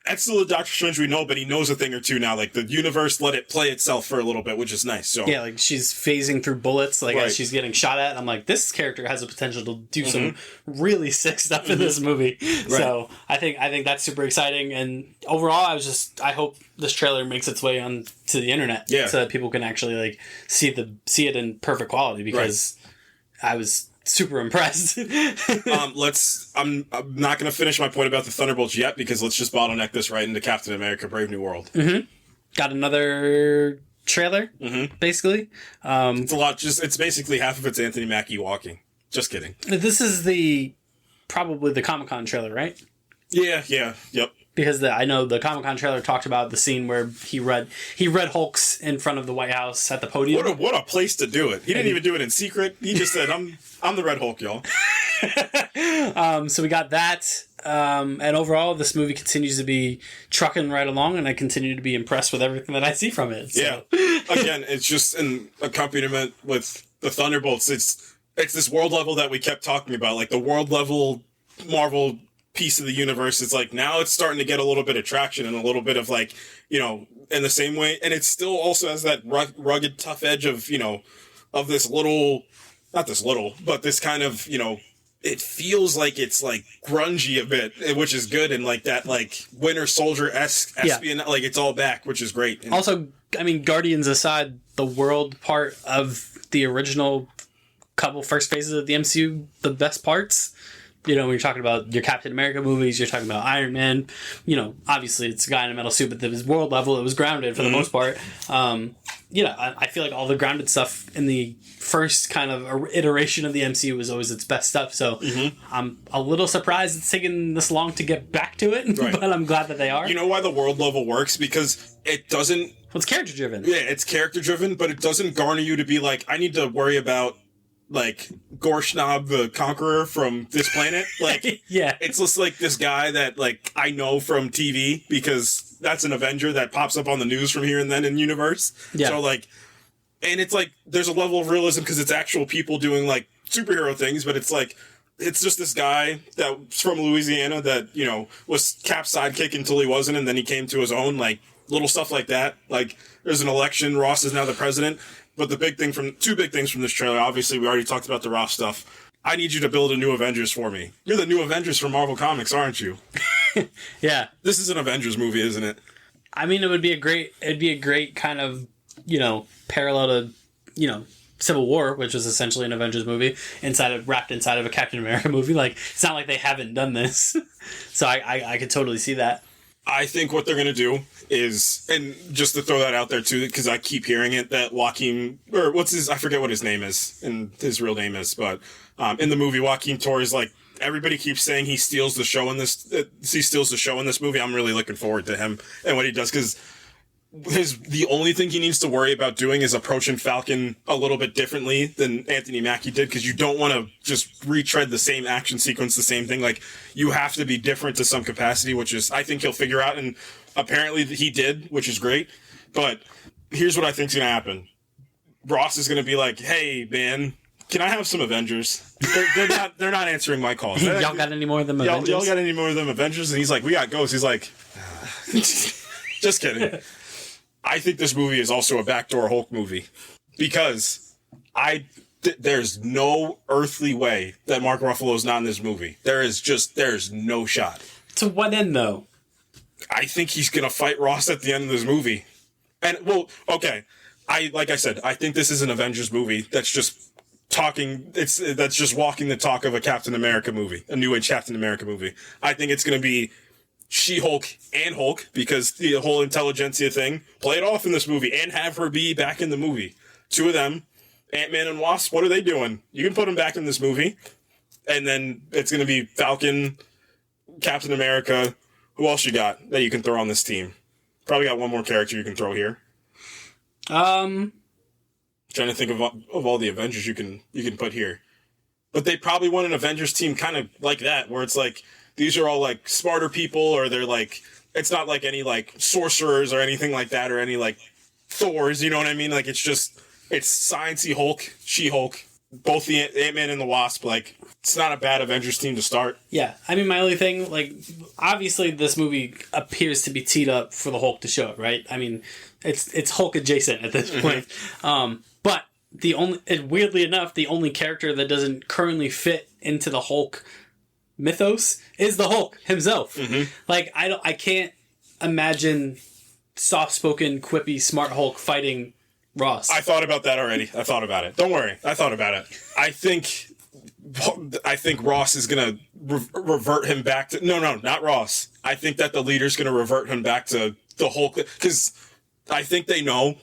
that's still the Doctor Strange we know, but he knows a thing or two now. Like, the universe let it play itself for a little bit, which is nice. So yeah, like, she's phasing through bullets, like, as she's getting shot at. And I'm like, this character has the potential to do some really sick stuff in this movie. Right. So I think that's super exciting. And overall, I hope this trailer makes its way on to the internet, so that people can actually like see it in perfect quality, because I was super impressed. I'm not going to finish my point about the Thunderbolts yet, because let's just bottleneck this right into Captain America: Brave New World. Got another trailer, basically. It's a lot. It's basically half of it's Anthony Mackie walking. Just kidding. This is probably the Comic-Con trailer, right? Yeah, yep. Because I know the Comic-Con trailer talked about the scene where he read Hulk's in front of the White House at the podium. What a place to do it. He didn't even do it in secret. He just said, I'm the Red Hulk, y'all. So we got that. And overall, this movie continues to be trucking right along, and I continue to be impressed with everything that I see from it. So. Yeah. Again, it's just an accompaniment with the Thunderbolts. It's this world level that we kept talking about, like the world level Marvel piece of the universe. It's like now it's starting to get a little bit of traction and a little bit of like, in the same way. And it still also has that rugged, tough edge of, of this little, not this little, but this kind of, it feels like it's like grungy a bit, which is good. And like that, like Winter Soldier-esque espionage, like it's all back, which is great. And also, I mean, Guardians aside, the world part of the original couple first phases of the MCU, the best parts. When you're talking about your Captain America movies, you're talking about Iron Man, obviously it's a guy in a metal suit, but at his world level, it was grounded for the most part. I feel like all the grounded stuff in the first kind of iteration of the MCU was always its best stuff. So I'm a little surprised it's taken this long to get back to it, but I'm glad that they are. You know why the world level works? Because it doesn't... Well, it's character driven. Yeah, it's character driven, but it doesn't garner you to be like, I need to worry about like Gorshnob the Conqueror from this planet. Like, yeah, it's just like this guy that like I know from TV because that's an Avenger that pops up on the news from here and then in universe. Yeah. So like, and it's like there's a level of realism because it's actual people doing like superhero things, but it's like it's just this guy that's from Louisiana that was Cap's sidekick until he wasn't, and then he came to his own. Like little stuff like that. Like there's an election. Ross is now the president. But two big things from this trailer, obviously we already talked about the Ross stuff. I need you to build a new Avengers for me. You're the new Avengers from Marvel Comics, aren't you? Yeah. This is an Avengers movie, isn't it? I mean, it'd be a great kind of, parallel to, Civil War, which was essentially an Avengers movie, wrapped inside of a Captain America movie. Like, it's not like they haven't done this. So I could totally see that. I think what they're going to do is, and just to throw that out there too, because I keep hearing it, that Joaquin, or I forget what his name is, and his real name is, but in the movie, Joaquin Torres, like, everybody keeps saying he steals the show in this movie. I'm really looking forward to him and what he does, because the only thing he needs to worry about doing is approaching Falcon a little bit differently than Anthony Mackie did, because you don't want to just retread the same action sequence, the same thing. Like, you have to be different to some capacity, which is, I think he'll figure out, and apparently he did, which is great. But here's what I think's going to happen. Ross is going to be like, hey, man, can I have some Avengers? They're not answering my calls. Y'all got any more of them Avengers? Y'all got any more of them Avengers? And he's like, we got ghosts. He's like, just kidding. I think this movie is also a backdoor Hulk movie, because there's no earthly way that Mark Ruffalo is not in this movie. There's no shot. To what end, though? I think he's gonna fight Ross at the end of this movie. And, well, okay. Like I said, I think this is an Avengers movie that's just that's just walking the talk of a Captain America movie, a New Age Captain America movie. I think it's gonna be She-Hulk and Hulk, because the whole intelligentsia thing, play it off in this movie and have her be back in the movie. Two of them, Ant-Man and Wasp, what are they doing? You can put them back in this movie. And then it's going to be Falcon, Captain America. Who else you got that you can throw on this team? Probably got one more character you can throw here. Trying to think of all the Avengers you can put here. But they probably want an Avengers team kind of like that, where it's like, these are all, like, smarter people, or they're, like, it's not, like, any, like, sorcerers or anything like that, or any, like, Thors, you know what I mean? Like, it's Science-y Hulk, She-Hulk, both the Ant-Man and the Wasp. Like, it's not a bad Avengers team to start. Yeah, I mean, my only thing, like, obviously this movie appears to be teed up for the Hulk to show up, right? I mean, it's Hulk adjacent at this point. But weirdly enough, the only character that doesn't currently fit into the Hulk mythos is the Hulk himself. Mm-hmm. Like, I can't imagine soft-spoken, quippy, smart Hulk fighting Ross. I thought about that already. I thought about it. Don't worry. I thought about it. I think Ross is going to revert him back to... No, not Ross. I think that the leader's going to revert him back to the Hulk, because I think they know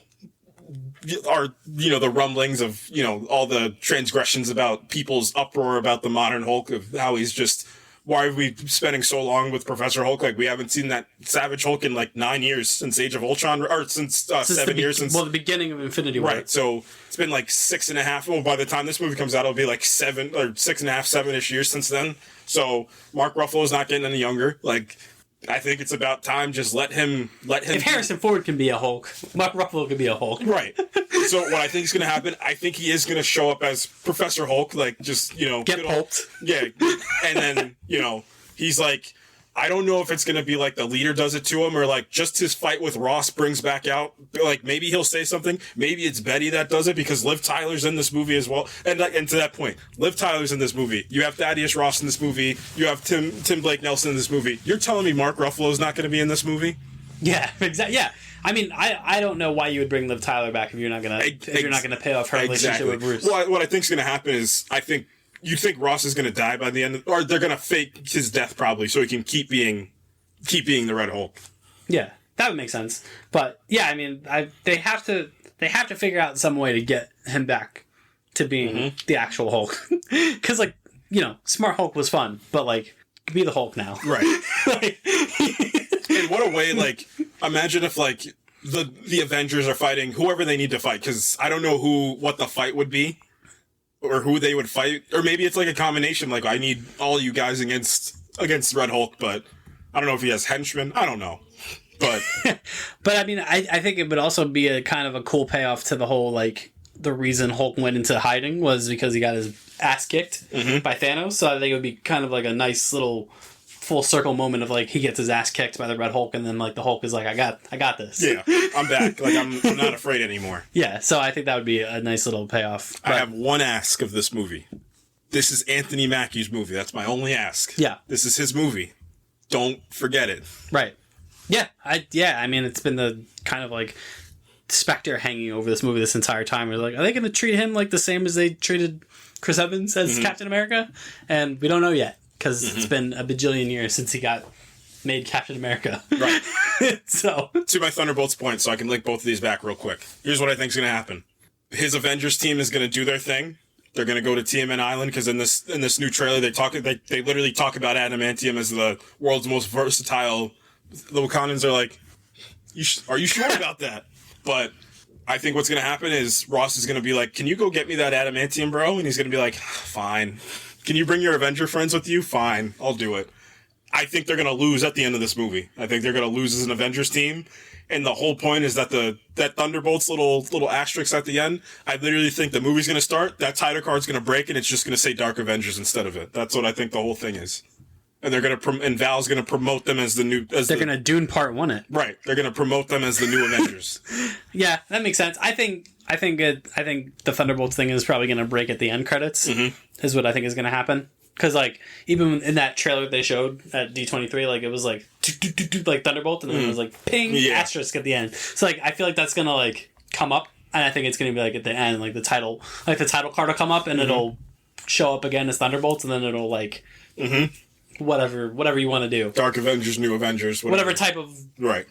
the rumblings of, all the transgressions about people's uproar about the modern Hulk, of how he's just, why are we spending so long with Professor Hulk? Like, we haven't seen that Savage Hulk in, like, 9 years since Age of Ultron, or since 7 years since... Well, the beginning of Infinity War. Right, so it's been, like, 6.5... Well, by the time this movie comes out, it'll be, like, 7 or 6.5, 7-ish years since then. So Mark Ruffalo's not getting any younger. Like, I think it's about time. Just let him. If Harrison Ford can be a Hulk, Mark Ruffalo can be a Hulk. Right. So what I think is going to happen, I think he is going to show up as Professor Hulk, like, just, get pulped. Yeah. And then, he's like, I don't know if it's going to be like the leader does it to him, or like just his fight with Ross brings back out, like, maybe he'll say something. Maybe it's Betty that does it, because Liv Tyler's in this movie as well. And to that point, Liv Tyler's in this movie. You have Thaddeus Ross in this movie. You have Tim Blake Nelson in this movie. You're telling me Mark Ruffalo's not going to be in this movie? Yeah, exactly. Yeah. I mean, I don't know why you would bring Liv Tyler back if you're not gonna pay off her relationship with Bruce. Well, what I think's gonna happen is, you think Ross is gonna die by the end, or they're gonna fake his death probably, so he can keep being the Red Hulk. Yeah, that would make sense. But yeah, I mean, they have to figure out some way to get him back to being the actual Hulk, because, like, Smart Hulk was fun, but, like, be the Hulk now, right? And what a way, like, imagine if, like, the Avengers are fighting whoever they need to fight, because I don't know what the fight would be, or who they would fight, or maybe it's like a combination, like, I need all you guys against Red Hulk, but I don't know if he has henchmen, I don't know, but... But, I mean, I think it would also be a kind of a cool payoff to the whole, like, the reason Hulk went into hiding was because he got his ass kicked by Thanos, so I think it would be kind of like a nice little full circle moment of, like, he gets his ass kicked by the Red Hulk, and then, like, the Hulk is like, I got this. Yeah, I'm back. Like, I'm not afraid anymore. Yeah, so I think that would be a nice little payoff. I have one ask of this movie. this is Anthony Mackie's movie. That's my only ask. Yeah. This is his movie. Don't forget it. Right. Yeah. I mean, it's been the kind of like specter hanging over this movie this entire time. We're like, are they going to treat him like the same as they treated Chris Evans as Captain America? And we don't know yet because it's been a bajillion years since he got made Captain America. Right. So, to my Thunderbolts point, so I can link both of these back real quick. Here's what I think is going to happen. His Avengers team is going to do their thing. They're going to go to TMN Island because in this new trailer they literally talk about adamantium as the world's most versatile. The Wakandans are like, are you sure about that? But I think what's going to happen is Ross is going to be like, can you go get me that adamantium, bro? And he's going to be like, fine. Can you bring your Avenger friends with you? Fine, I'll do it. I think they're going to lose at the end of this movie. I think they're going to lose as an Avengers team. And the whole point is that that Thunderbolts little asterisk at the end, I literally think the movie's going to start, that title card's going to break, and it's just going to say Dark Avengers instead of it. That's what I think the whole thing is. And they're going to and Val's going to promote them as the new. They're going to Dune Part 1 it. Right. They're going to promote them as the new Avengers. Yeah, that makes sense. I think the Thunderbolts thing is probably going to break at the end credits. Is what I think is going to happen. Because, like, even in that trailer they showed at D23, like, it was, like, like Thunderbolt, and then it was, like, ping, asterisk at the end. So, like, I feel like that's going to, like, come up, and I think it's going to be, like, at the end, like, the title card will come up, and it'll show up again as Thunderbolts, and then it'll, like, whatever you want to do. Dark Avengers, New Avengers, whatever type of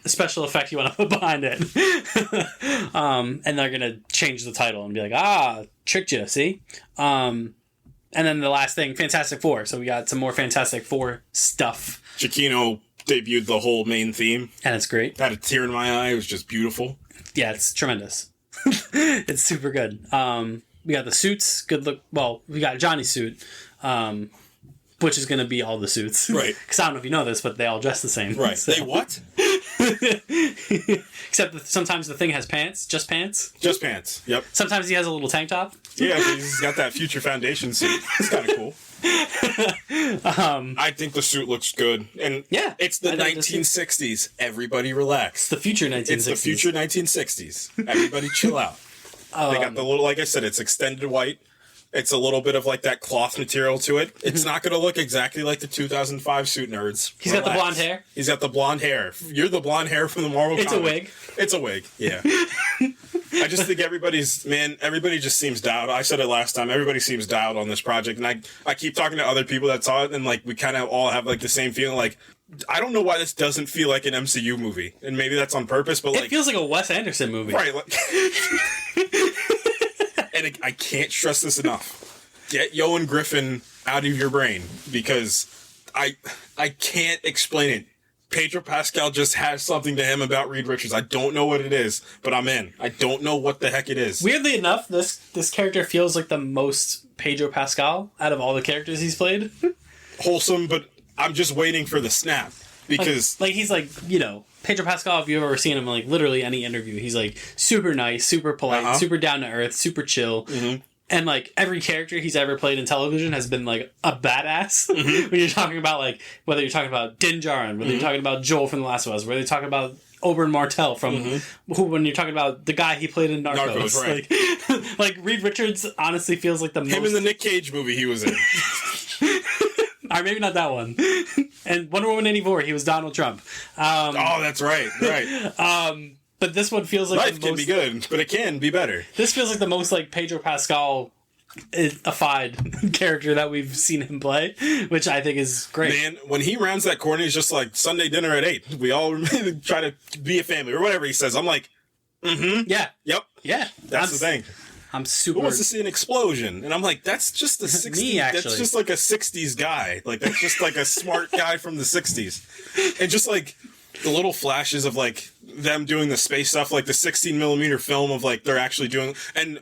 special effect you want to put behind it. And they're going to change the title and be like, tricked you, see? And then the last thing, Fantastic Four. So we got some more Fantastic Four stuff. Chiquino debuted the whole main theme. And it's great. Had a tear in my eye. It was just beautiful. Yeah, it's tremendous. It's super good. We got the suits. Good look. Well, we got Johnny's suit, which is going to be all the suits. Right. Because I don't know if you know this, but they all dress the same. Right. So. They what? Except that sometimes the thing has pants. Just pants. Just pants. Yep. Sometimes he has a little tank top. Yeah, he's got that Future Foundation suit. It's kind of cool. I think the suit looks good. And yeah, it's the 1960s. Everybody relax. It's the future 1960s. It's the future 1960s. Everybody chill out. They got the little, like I said, it's extended white. It's a little bit of like that cloth material to it. It's not going to look exactly like the 2005 suit nerds. He's got the blonde hair. He's got the blonde hair. You're the blonde hair from the Marvel comic. It's a wig. It's a wig, yeah. I just think everybody just seems dialed. I said it last time. Everybody seems dialed on this project. And I keep talking to other people that saw it, and like we kind of all have like the same feeling. Like, I don't know why this doesn't feel like an MCU movie. And maybe that's on purpose, but like... It feels like a Wes Anderson movie. Right. Like, and I can't stress this enough. Get Yoan Griffin out of your brain, because I can't explain it. Pedro Pascal just has something to him about Reed Richards. I don't know what it is, but I'm in. I don't know what the heck it is. Weirdly enough, this character feels like the most Pedro Pascal out of all the characters he's played. Wholesome, but I'm just waiting for the snap, because... Like he's like, Pedro Pascal, if you've ever seen him in like literally any interview, he's like super nice, super polite, super down to earth, super chill. And, like, every character he's ever played in television has been, like, a badass. When you're talking about, like, whether you're talking about Din Djarin, whether you're talking about Joel from The Last of Us, whether you're talking about Oberyn Martell from... when you're talking about the guy he played in Narcos. Right. Like, Reed Richards honestly feels like the most... Him in the Nick Cage movie he was in. Or maybe not that one. And Wonder Woman 84, he was Donald Trump. That's right. Right. But this one feels like life can be good, but it can be better. This feels like the most like Pedro Pascal-ified character that we've seen him play, which I think is great. Man, when he rounds that corner, he's just like Sunday dinner at 8. We all try to be a family or whatever he says. I'm like, yeah, yep, yeah. That's the thing. I'm super. Who wants to see an explosion? And I'm like, that's just a 60s. Me, actually. That's just like a 60s guy. Like that's just like a smart guy from the 60s, and just like. The little flashes of like them doing the space stuff, like the 16mm film of like they're actually doing, and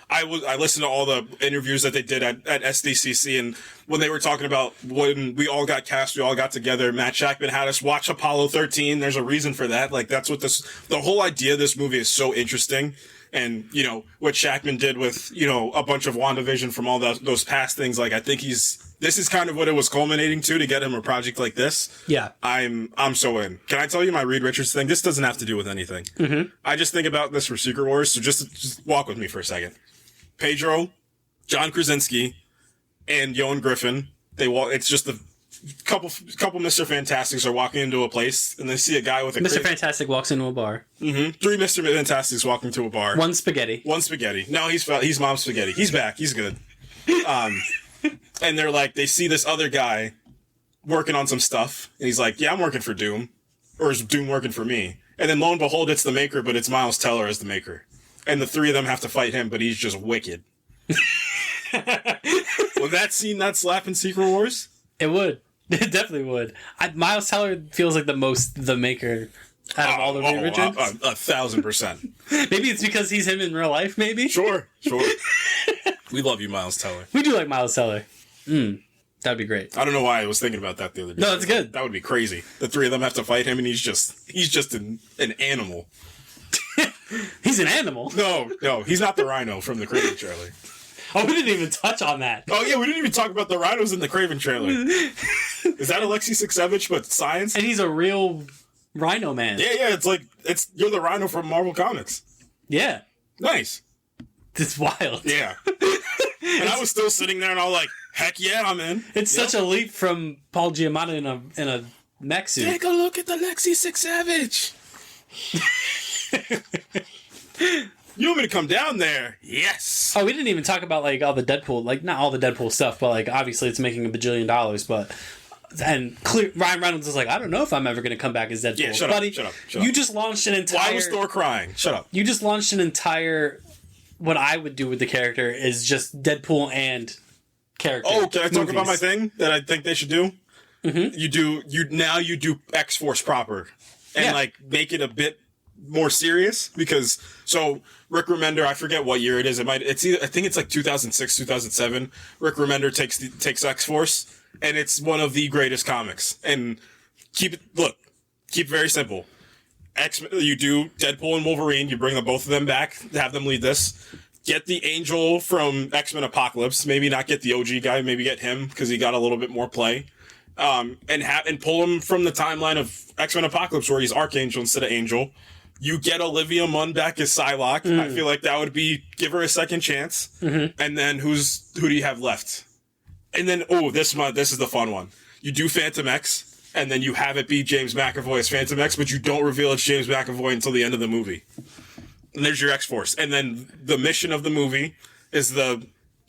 I listened to all the interviews that they did at SDCC, and when they were talking about when we all got cast, we all got together. Matt Shackman had us watch Apollo 13. There's a reason for that. Like that's what the whole idea of this movie is so interesting. And, what Shackman did with, a bunch of WandaVision from all those past things, like, I think this is kind of what it was culminating to get him a project like this. Yeah. I'm so in. Can I tell you my Reed Richards thing? This doesn't have to do with anything. I just think about this for Secret Wars, so just walk with me for a second. Pedro, John Krasinski, and Yoan Griffin. They walk. It's just a couple Mr. Fantastics are walking into a place, and they see a guy with a Mr. Fantastic walks into a bar. Mm-hmm. 3 Mr. Fantastics walking to a bar. One spaghetti. No, he's Mom's spaghetti. He's back. He's good. And they're like, they see this other guy working on some stuff, and he's like, yeah, I'm working for Doom. Or is Doom working for me? And then lo and behold, it's the Maker, but it's Miles Teller as the Maker. And the 3 of them have to fight him, but he's just wicked. Would that scene not slap in Secret Wars? It would. It definitely would. Miles Teller feels like the Maker out of all the originals. 1,000%. Maybe it's because he's him in real life, maybe? Sure. We love you, Miles Teller. We do like Miles Teller. That'd be great. I don't know why I was thinking about that the other day. No, it's good. That would be crazy. The 3 of them have to fight him, and he's just an animal. He's an animal? No, he's not the Rhino from the Kraven trailer. Oh, we didn't even touch on that. Oh, yeah, we didn't even talk about the rhinos in the Kraven trailer. Is that Alexei Saksevich, but science? And he's a real Rhino man. Yeah, you're the Rhino from Marvel Comics. Yeah. Nice. It's wild. Yeah. And I was still sitting there, and I was like, heck yeah, I'm in. It's such a leap from Paul Giamatti in a mech suit. Take a look at the Alexei Saksevich. You want me to come down there? Yes. Oh, we didn't even talk about all the Deadpool, not all the Deadpool stuff, but obviously it's making $1 billion, but Ryan Reynolds is like, I don't know if I'm ever going to come back as Deadpool. Yeah, shut up. You just launched an entire. Why was Thor crying? Shut up. You just launched an entire. What I would do with the character is just Deadpool and character. Oh, can I talk about my thing that I think they should do? Mm-hmm. You do X-Force proper and make it a bit more serious because Rick Remender, I forget what year it is. I think it's 2006, 2007. Rick Remender takes X-Force, and it's one of the greatest comics. And keep it very simple. You do Deadpool and Wolverine. You bring both of them back, have them lead this. Get the Angel from X-Men Apocalypse. Maybe not get the OG guy. Maybe get him because he got a little bit more play. And pull him from the timeline of X-Men Apocalypse where he's Archangel instead of Angel. You get Olivia Munn back as Psylocke. I feel like that would give her a second chance. Mm-hmm. And then who do you have left? And then this is the fun one. You do Phantom X. And then you have it be James McAvoy as Phantom X, but you don't reveal it's James McAvoy until the end of the movie. And there's your X-Force. And then the mission of the movie is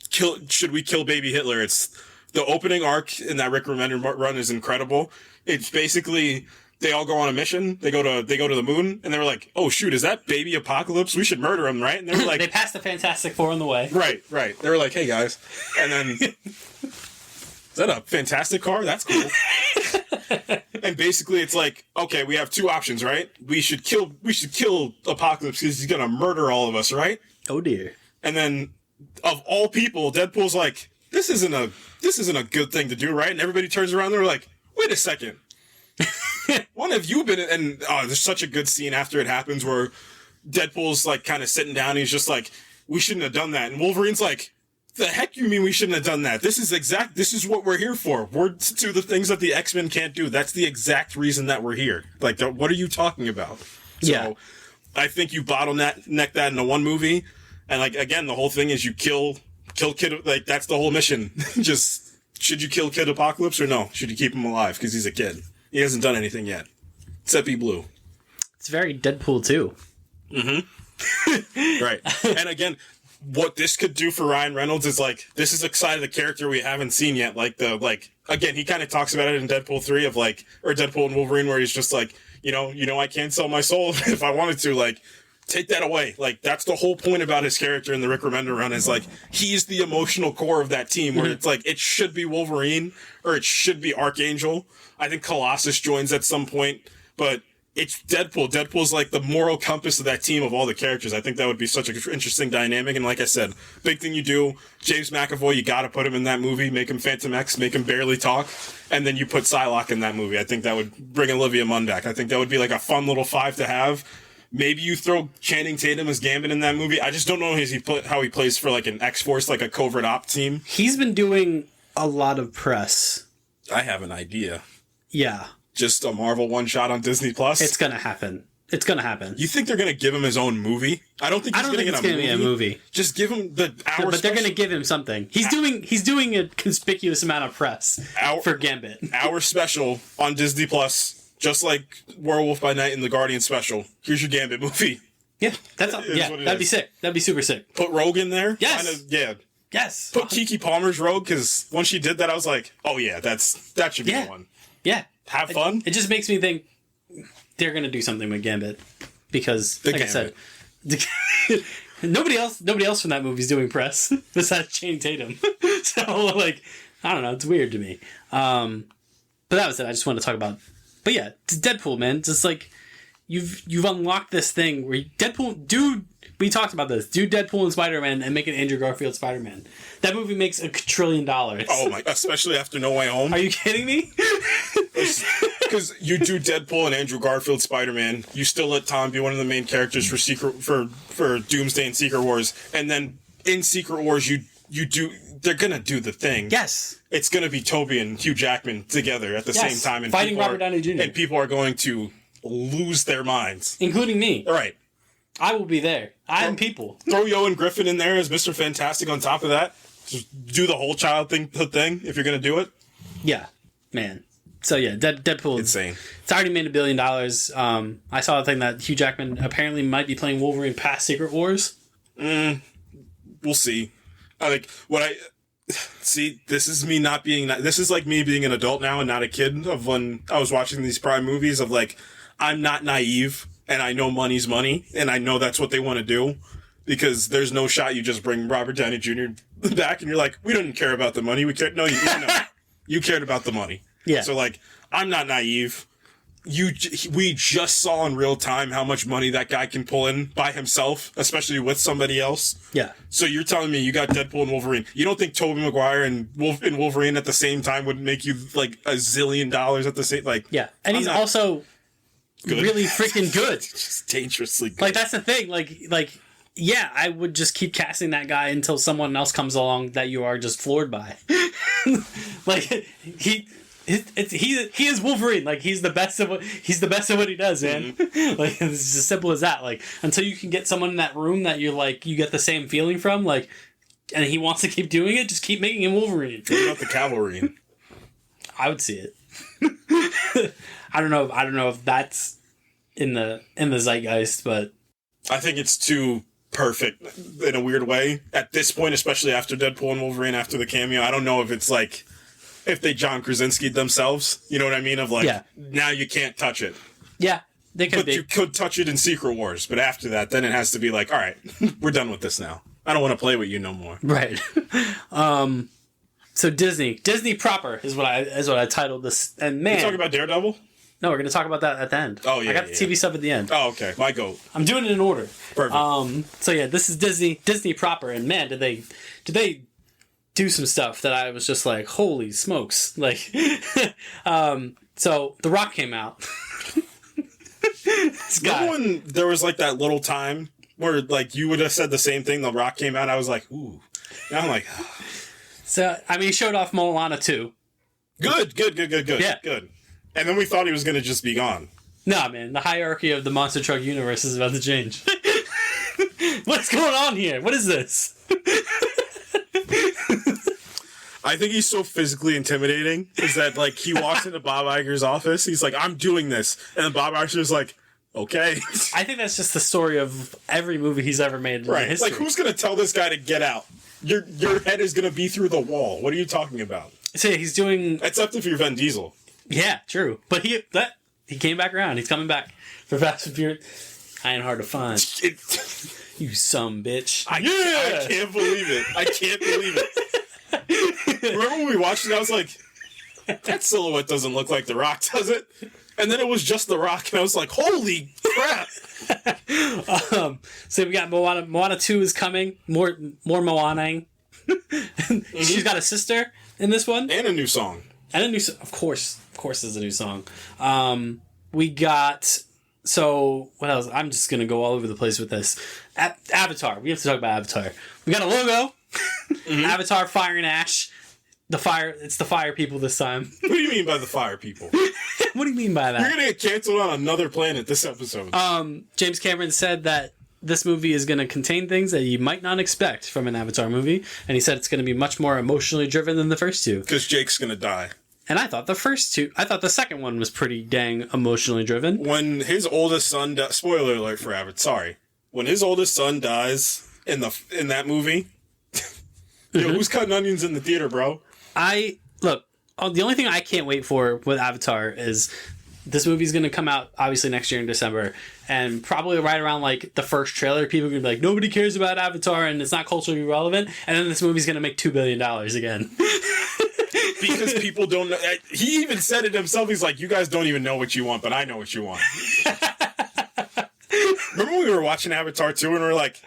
should we kill baby Hitler? It's the opening arc in that Rick Remender run is incredible. It's basically they all go on a mission. They go to the moon, and they were like, "Oh shoot, is that baby Apocalypse? We should murder him, right?" And they were like, "They passed the Fantastic Four on the way." Right. They were like, "Hey guys," and then is that a fantastic car? That's cool. And basically, it's like, okay, we have 2 options, right? We should kill Apocalypse because he's gonna murder all of us, right? Oh dear. And then, of all people, Deadpool's like, this isn't a good thing to do, right? And everybody turns around, they're like, wait a second. When have you been? And there's such a good scene after it happens where Deadpool's kind of sitting down. And he's just like, we shouldn't have done that. And Wolverine's like, the heck you mean we shouldn't have done that? This is what we're here for. We're to do the things that the X-Men can't do. That's the exact reason that we're here. What are you talking about? So, I think you bottleneck that into one movie. And again, the whole thing is you kill Kid, that's the whole mission. Just, should you kill Kid Apocalypse or no? Should you keep him alive? Because he's a kid. He hasn't done anything yet. Except be blue. It's very Deadpool too. Mm-hmm. Right. And again, what this could do for Ryan Reynolds is this is a side of the character we haven't seen yet. Again, he kind of talks about it in Deadpool 3 or Deadpool and Wolverine where he's just like, I can't sell my soul if I wanted to, take that away. That's the whole point about his character in the Rick Remender run is he's the emotional core of that team where it's it should be Wolverine or it should be Archangel. I think Colossus joins at some point, but it's Deadpool. Deadpool's the moral compass of that team of all the characters. I think that would be such an interesting dynamic. And like I said, big thing you do, James McAvoy, you got to put him in that movie, make him Phantom X, make him barely talk, and then you put Psylocke in that movie. I think that would bring Olivia Munn back. I think that would be a fun little 5 to have. Maybe you throw Channing Tatum as Gambit in that movie. I just don't know how he plays for an X-Force, a covert op team. He's been doing a lot of press. I have an idea. Yeah. Just a Marvel one-shot on Disney+. It's going to happen. It's gonna happen. You think they're gonna give him his own movie? I don't think it's gonna be a movie. Just give him the hour. But they're gonna give him something. He's doing a conspicuous amount of press for Gambit. Our special on Disney Plus, just like Werewolf by Night and the Guardian special. Here's your Gambit movie. Yeah, that'd be sick. That'd be super sick. Put Rogue in there. Yes. Yes. Put Keke Palmer's Rogue, because once she did that, I was like, oh yeah, that should be the one. Yeah. Have fun. It just makes me think they're gonna do something with Gambit because, like Gambit. I said, nobody else from that movie is doing press besides Channing Tatum. So like, I don't know. It's weird to me. But that was it. I just wanted to talk about. But yeah, Deadpool, man. Just like you've unlocked this thing where we talked about this. Do Deadpool and Spider-Man and make an Andrew Garfield Spider-Man. That movie makes $1 trillion. Oh my! Especially after No Way Home. Are you kidding me? Because you do Deadpool and Andrew Garfield Spider-Man, you still let Tom be one of the main characters for Doomsday and Secret Wars, and then in Secret Wars they're gonna do the thing. Yes, it's gonna be Tobey and Hugh Jackman together at the same time, and fighting Robert Downey Jr. And people are going to lose their minds, including me. All right, I will be there. I'm people. Throw Owen Griffin in there as Mr. Fantastic on top of that. Just do the whole child thing if you're gonna do it. Yeah, man. So yeah, Deadpool. Insane. It's already made $1 billion. I saw a thing that Hugh Jackman apparently might be playing Wolverine past Secret Wars. We'll see. See, this is me not being. This is like me being an adult now and not a kid. Of when I was watching these Prime movies, of like, I'm not naive and I know money's money and I know that's what they want to do, because there's no shot you just bring Robert Downey Jr. back and you're like, we don't care about the money. We care. No, you cared about the money. Yeah. So like, I'm not naive. We just saw in real time how much money that guy can pull in by himself, especially with somebody else. Yeah. So you're telling me you got Deadpool and Wolverine. You don't think Tobey Maguire and Wolverine at the same time would make you like $1 zillion at the same, like. Yeah. And he's also good. Really freaking good. Just dangerously good. Like, that's the thing. Like, yeah, I would just keep casting that guy until someone else comes along that you are just floored by. Like, he is Wolverine. Like, he's the best of what he does, man. Mm-hmm. Like, it's as simple as that. Like, until you can get someone in that room that you're like, you get the same feeling from, like, and he wants to keep doing it, just keep making him Wolverine. What about the cavalry? I would see it. I don't know if that's in the zeitgeist, but I think it's too perfect in a weird way at this point, especially after Deadpool and Wolverine, after the cameo. I don't know if it's like, if they John Krasinski'd themselves, you know what I mean? Of like, now you can't touch it. Yeah, they could. But you could touch it in Secret Wars. But after that, then it has to be like, all right, we're done with this now. I don't want to play with you no more. Right. So Disney proper is what I titled this. And man, you talking about Daredevil? No, we're going to talk about that at the end. Oh yeah, I got the TV stuff at the end. Oh okay, my goat. I'm doing it in order. Perfect. So yeah, this is Disney proper, and man, did they do some stuff that I was just like, holy smokes! Like, so The Rock came out. Remember when there was like that little time where like you would have said the same thing? The Rock came out, I was like, ooh. Now I'm like, so I mean, he showed off Moana too. Good. Yeah. Good. And then we thought he was going to just be gone. Nah, man, the hierarchy of the Monster Truck universe is about to change. What's going on here? What is this? I think he's so physically intimidating, is that like he walks into Bob Iger's office, he's like, I'm doing this. And then Bob Iger's like, okay. I think that's just the story of every movie he's ever made in history. Like, who's going to tell this guy to get out? Your head is going to be through the wall. What are you talking about? So he's doing... Except if you're Vin Diesel. Yeah, true. But he came back around. He's coming back for Fast and Furious. I ain't hard to find. You some bitch. I can't believe it. I can't believe it. Remember when we watched it, I was like, that silhouette doesn't look like The Rock, does it? And then it was just The Rock, and I was like, holy crap. So we got Moana. Moana 2 is coming. More Moana-ing. She's got a sister in this one. And a new song. And a new song. Of course, there's a new song. We got... So, what else? I'm just going to go all over the place with this. Avatar. We have to talk about Avatar. We got a logo. Avatar, Fire and Ash. It's the fire people this time. What do you mean by the fire people? What do you mean by that? You're gonna get canceled on another planet this episode. James Cameron said that this movie is going to contain things that you might not expect from an Avatar movie, and he said it's going to be much more emotionally driven than the first two. Because Jake's gonna die. And I thought the second one was pretty dang emotionally driven. When his oldest son spoiler alert for Avatar, sorry. When his oldest son dies in that movie, yo, who's cutting onions in the theater, bro? The only thing I can't wait for with Avatar is this movie's going to come out obviously next year in December, and probably right around like the first trailer, people are going to be like, nobody cares about Avatar and it's not culturally relevant, and then this movie's going to make $2 billion again. Because people don't know. He even said it himself. He's like, you guys don't even know what you want, but I know what you want. Remember when we were watching Avatar 2 and we were like,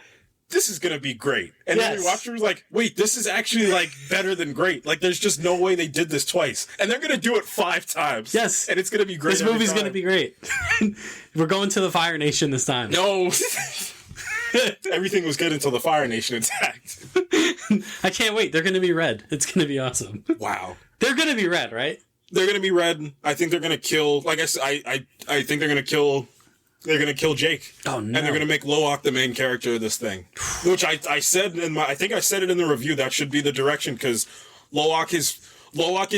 this is going to be great. And then we watched it and was like, wait, this is actually like better than great. Like there's just no way they did this twice. And they're going to do it 5 times. Yes. And it's going to be great. This movie's going to be great. We're going to the Fire Nation this time. No. Everything was good until the Fire Nation attacked. I can't wait. They're going to be red. It's going to be awesome. Wow. They're going to be red, right? They're going to be red. I think they're going to kill, like I said, I think they're going to kill Jake. Oh, no. And they're going to make Loak the main character of this thing. Which I said I think I said it in the review, that should be the direction, because Loak is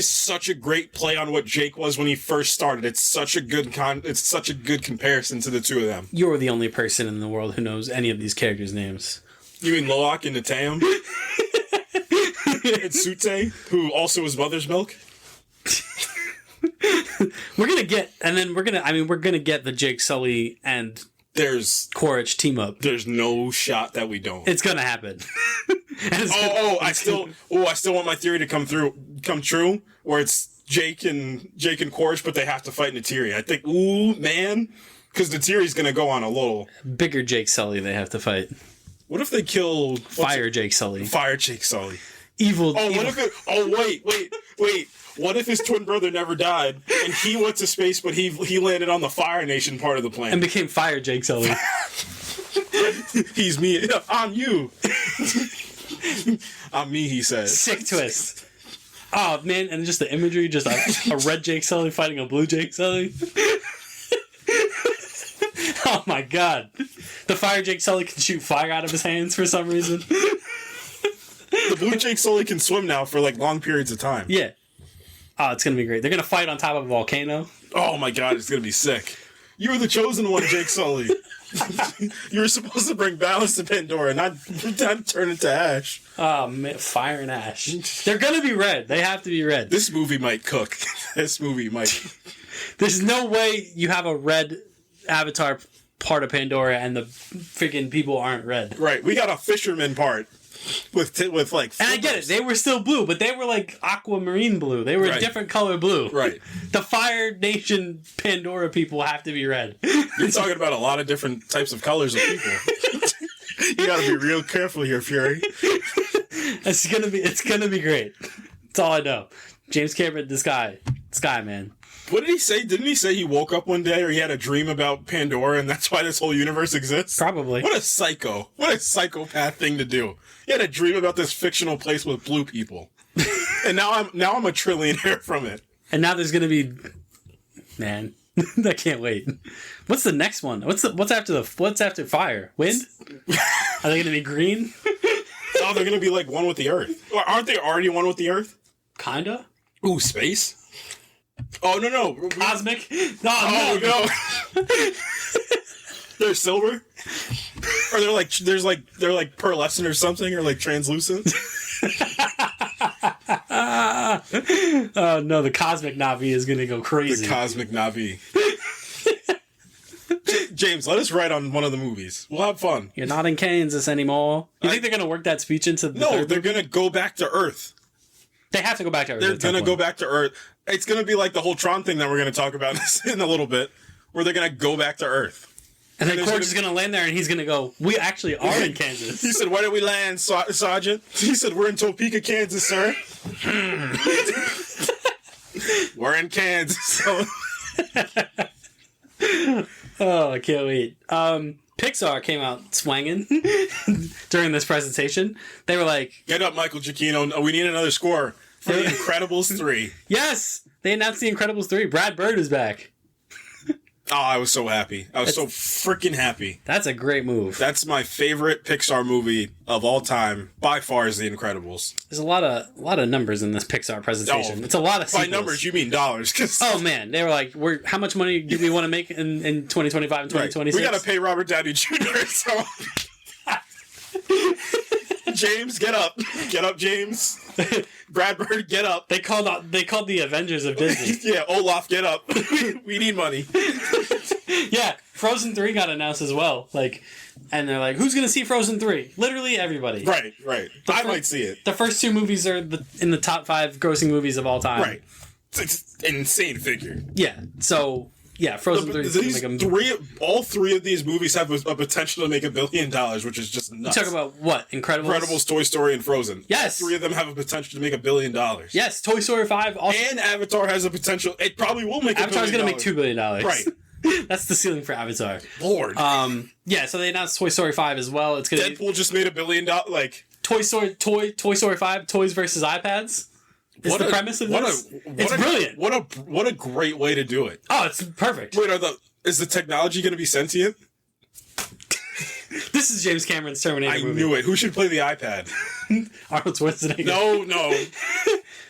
such a great play on what Jake was when he first started. It's such a good comparison to the two of them. You're the only person in the world who knows any of these characters' names. You mean Loak and Natam? And Sute, who also was Mother's Milk? We're gonna get the Jake Sully and There's Quaritch team up. There's no shot that we don't. It's gonna happen. I still want my theory to come true, where it's Jake and Quaritch, but they have to fight Natiri. I think, ooh man, because Natiri's gonna go on a little bigger Jake Sully. They have to fight. What if they kill Fire Jake Sully? Fire Jake Sully. Evil. What if it? Oh wait. What if his twin brother never died and he went to space, but he landed on the Fire Nation part of the planet and became Fire Jake Sully? He's me. I'm you. I'm me. He says. Sick twist. Oh man, and just the imagery, just a red Jake Sully fighting a blue Jake Sully. Oh my god. The Fire Jake Sully can shoot fire out of his hands for some reason. The blue Jake Sully can swim now for like long periods of time. Yeah. Oh, it's gonna be great. They're gonna fight on top of a volcano. Oh my god, it's gonna be sick. You were the chosen one, Jake Sully. You were supposed to bring balance to Pandora, not turn it to ash. Oh man, fire and ash. They're gonna be red. They have to be red. This movie might cook. This movie might. There's no way you have a red Avatar part of Pandora and the freaking people aren't red. Right, we got a fisherman part. With like flippers. And I get it, they were still blue, but they were like aquamarine blue. They were a different color blue. Right. The Fire Nation Pandora people have to be red. You're talking about a lot of different types of colors of people. You gotta be real careful here, Fury. It's gonna be great. That's all I know. James Cameron, this guy, man. What did he say? Didn't he say he woke up one day or he had a dream about Pandora and that's why this whole universe exists? Probably. What a psycho. What a psychopath thing to do. He had a dream about this fictional place with blue people. And now I'm a trillionaire from it. And now there's gonna be, man, I can't wait. What's the next one? What's after fire? Wind? Are they gonna be green? Oh, they're gonna be like one with the Earth. Or aren't they already one with the Earth? Kinda. Ooh, space? Oh no. Cosmic? No. They're silver? Or they're like pearlescent or something, or like translucent? Oh no, the cosmic Navi is gonna go crazy. The cosmic Navi. James, let us write on one of the movies. We'll have fun. You're not in Kansas anymore. You think they're gonna work that speech into the No, they're gonna go back to Earth. They have to go back to Earth. They're gonna go back to Earth. It's gonna be like the whole Tron thing that we're gonna talk about in a little bit, where they're gonna go back to Earth. And then Quaritch is going to land there and he's going to go, we actually are in Kansas. He said, where did we land, Sergeant? He said, we're in Topeka, Kansas, sir. We're in Kansas. Oh, I can't wait. Pixar came out swanging during this presentation. They were like... Get up, Michael Giacchino. We need another score for The Incredibles 3. Yes! They announced The Incredibles 3. Brad Bird is back. Oh, I was so happy. I was so freaking happy. That's a great move. That's my favorite Pixar movie of all time. By far is The Incredibles. There's a lot of numbers in this Pixar presentation. It's a lot of sequels. By numbers, you mean dollars. Oh, man. They were like, how much money do we want to make in 2025 and 2026? We got to pay Robert Downey Jr. So... James, get up. Get up, James. Brad Bird, get up. They called the Avengers of Disney. Yeah, Olaf, get up. We need money. Yeah, Frozen 3 got announced as well. And they're like, who's going to see Frozen 3? Literally everybody. Right. I might see it. The first 2 movies are in the top 5 grossing movies of all time. Right. It's an insane figure. Yeah, so... Yeah, Frozen 3 is going to make them... All 3 of these movies have a potential to make $1 billion, which is just nuts. You talk about what? Incredibles, Toy Story, and Frozen. Yes. All 3 of them have a potential to make $1 billion. Yes, Toy Story 5 also... And Avatar has a potential... It probably will make $1 billion. Avatar's going to make $2 billion. Right. That's the ceiling for Avatar. Lord. Yeah, so they announced Toy Story 5 as well. It's going to Deadpool just made $1 billion, Toy Story 5, Toys versus iPads. Is the premise of this? It's brilliant. What a great way to do it. Oh, it's perfect. Wait, is the technology going to be sentient? This is James Cameron's Terminator movie. I knew it. Who should play the iPad? Arnold Schwarzenegger. No.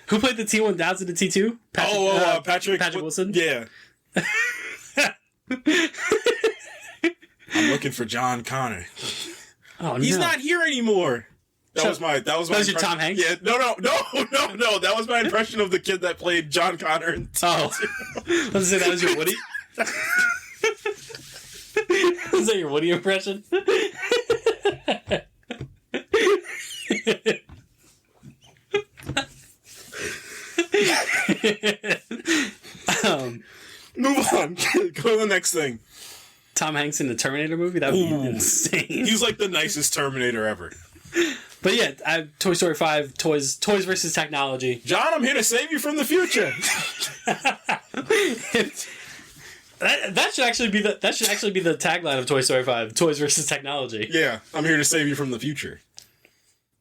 Who played the T-1000 and T2? Patrick Wilson? Yeah. I'm looking for John Connor. Oh, He's not here anymore. That was my your Tom Hanks? Yeah, no. That was my impression of the kid that played John Connor in Let's say that was your Woody. Is that your Woody impression? Move on. Go to the next thing. Tom Hanks in the Terminator movie? That would be insane. He's like the nicest Terminator ever. But yeah, Toy Story 5, toys versus technology. John, I'm here to save you from the future. that should actually be the tagline of Toy Story 5, toys versus technology. Yeah, I'm here to save you from the future.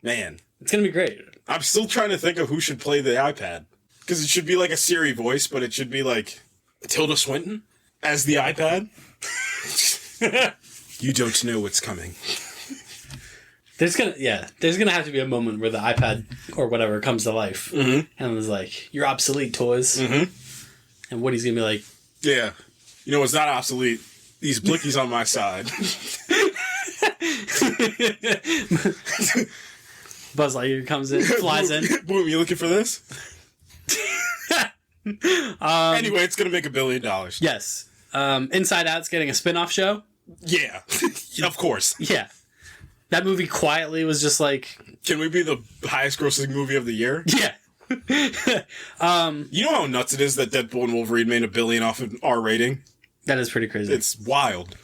Man, it's gonna be great. I'm still trying to think of who should play the iPad, because it should be like a Siri voice, but it should be like Tilda Swinton as the iPad. You don't know what's coming. There's gonna have to be a moment where the iPad or whatever comes to life, and it's like, you're obsolete, toys, and Woody's gonna be like, yeah, you know it's not obsolete. These blickies on my side. Buzz Lightyear comes in, flies in. Boom, you looking for this? Anyway, it's gonna make $1 billion. Yes. Inside Out's getting a spin-off show. Yeah, of course. Yeah. That movie quietly was just like... Can we be the highest grossing movie of the year? Yeah. You know how nuts it is that Deadpool and Wolverine made $1 billion off an R rating? That is pretty crazy. It's wild.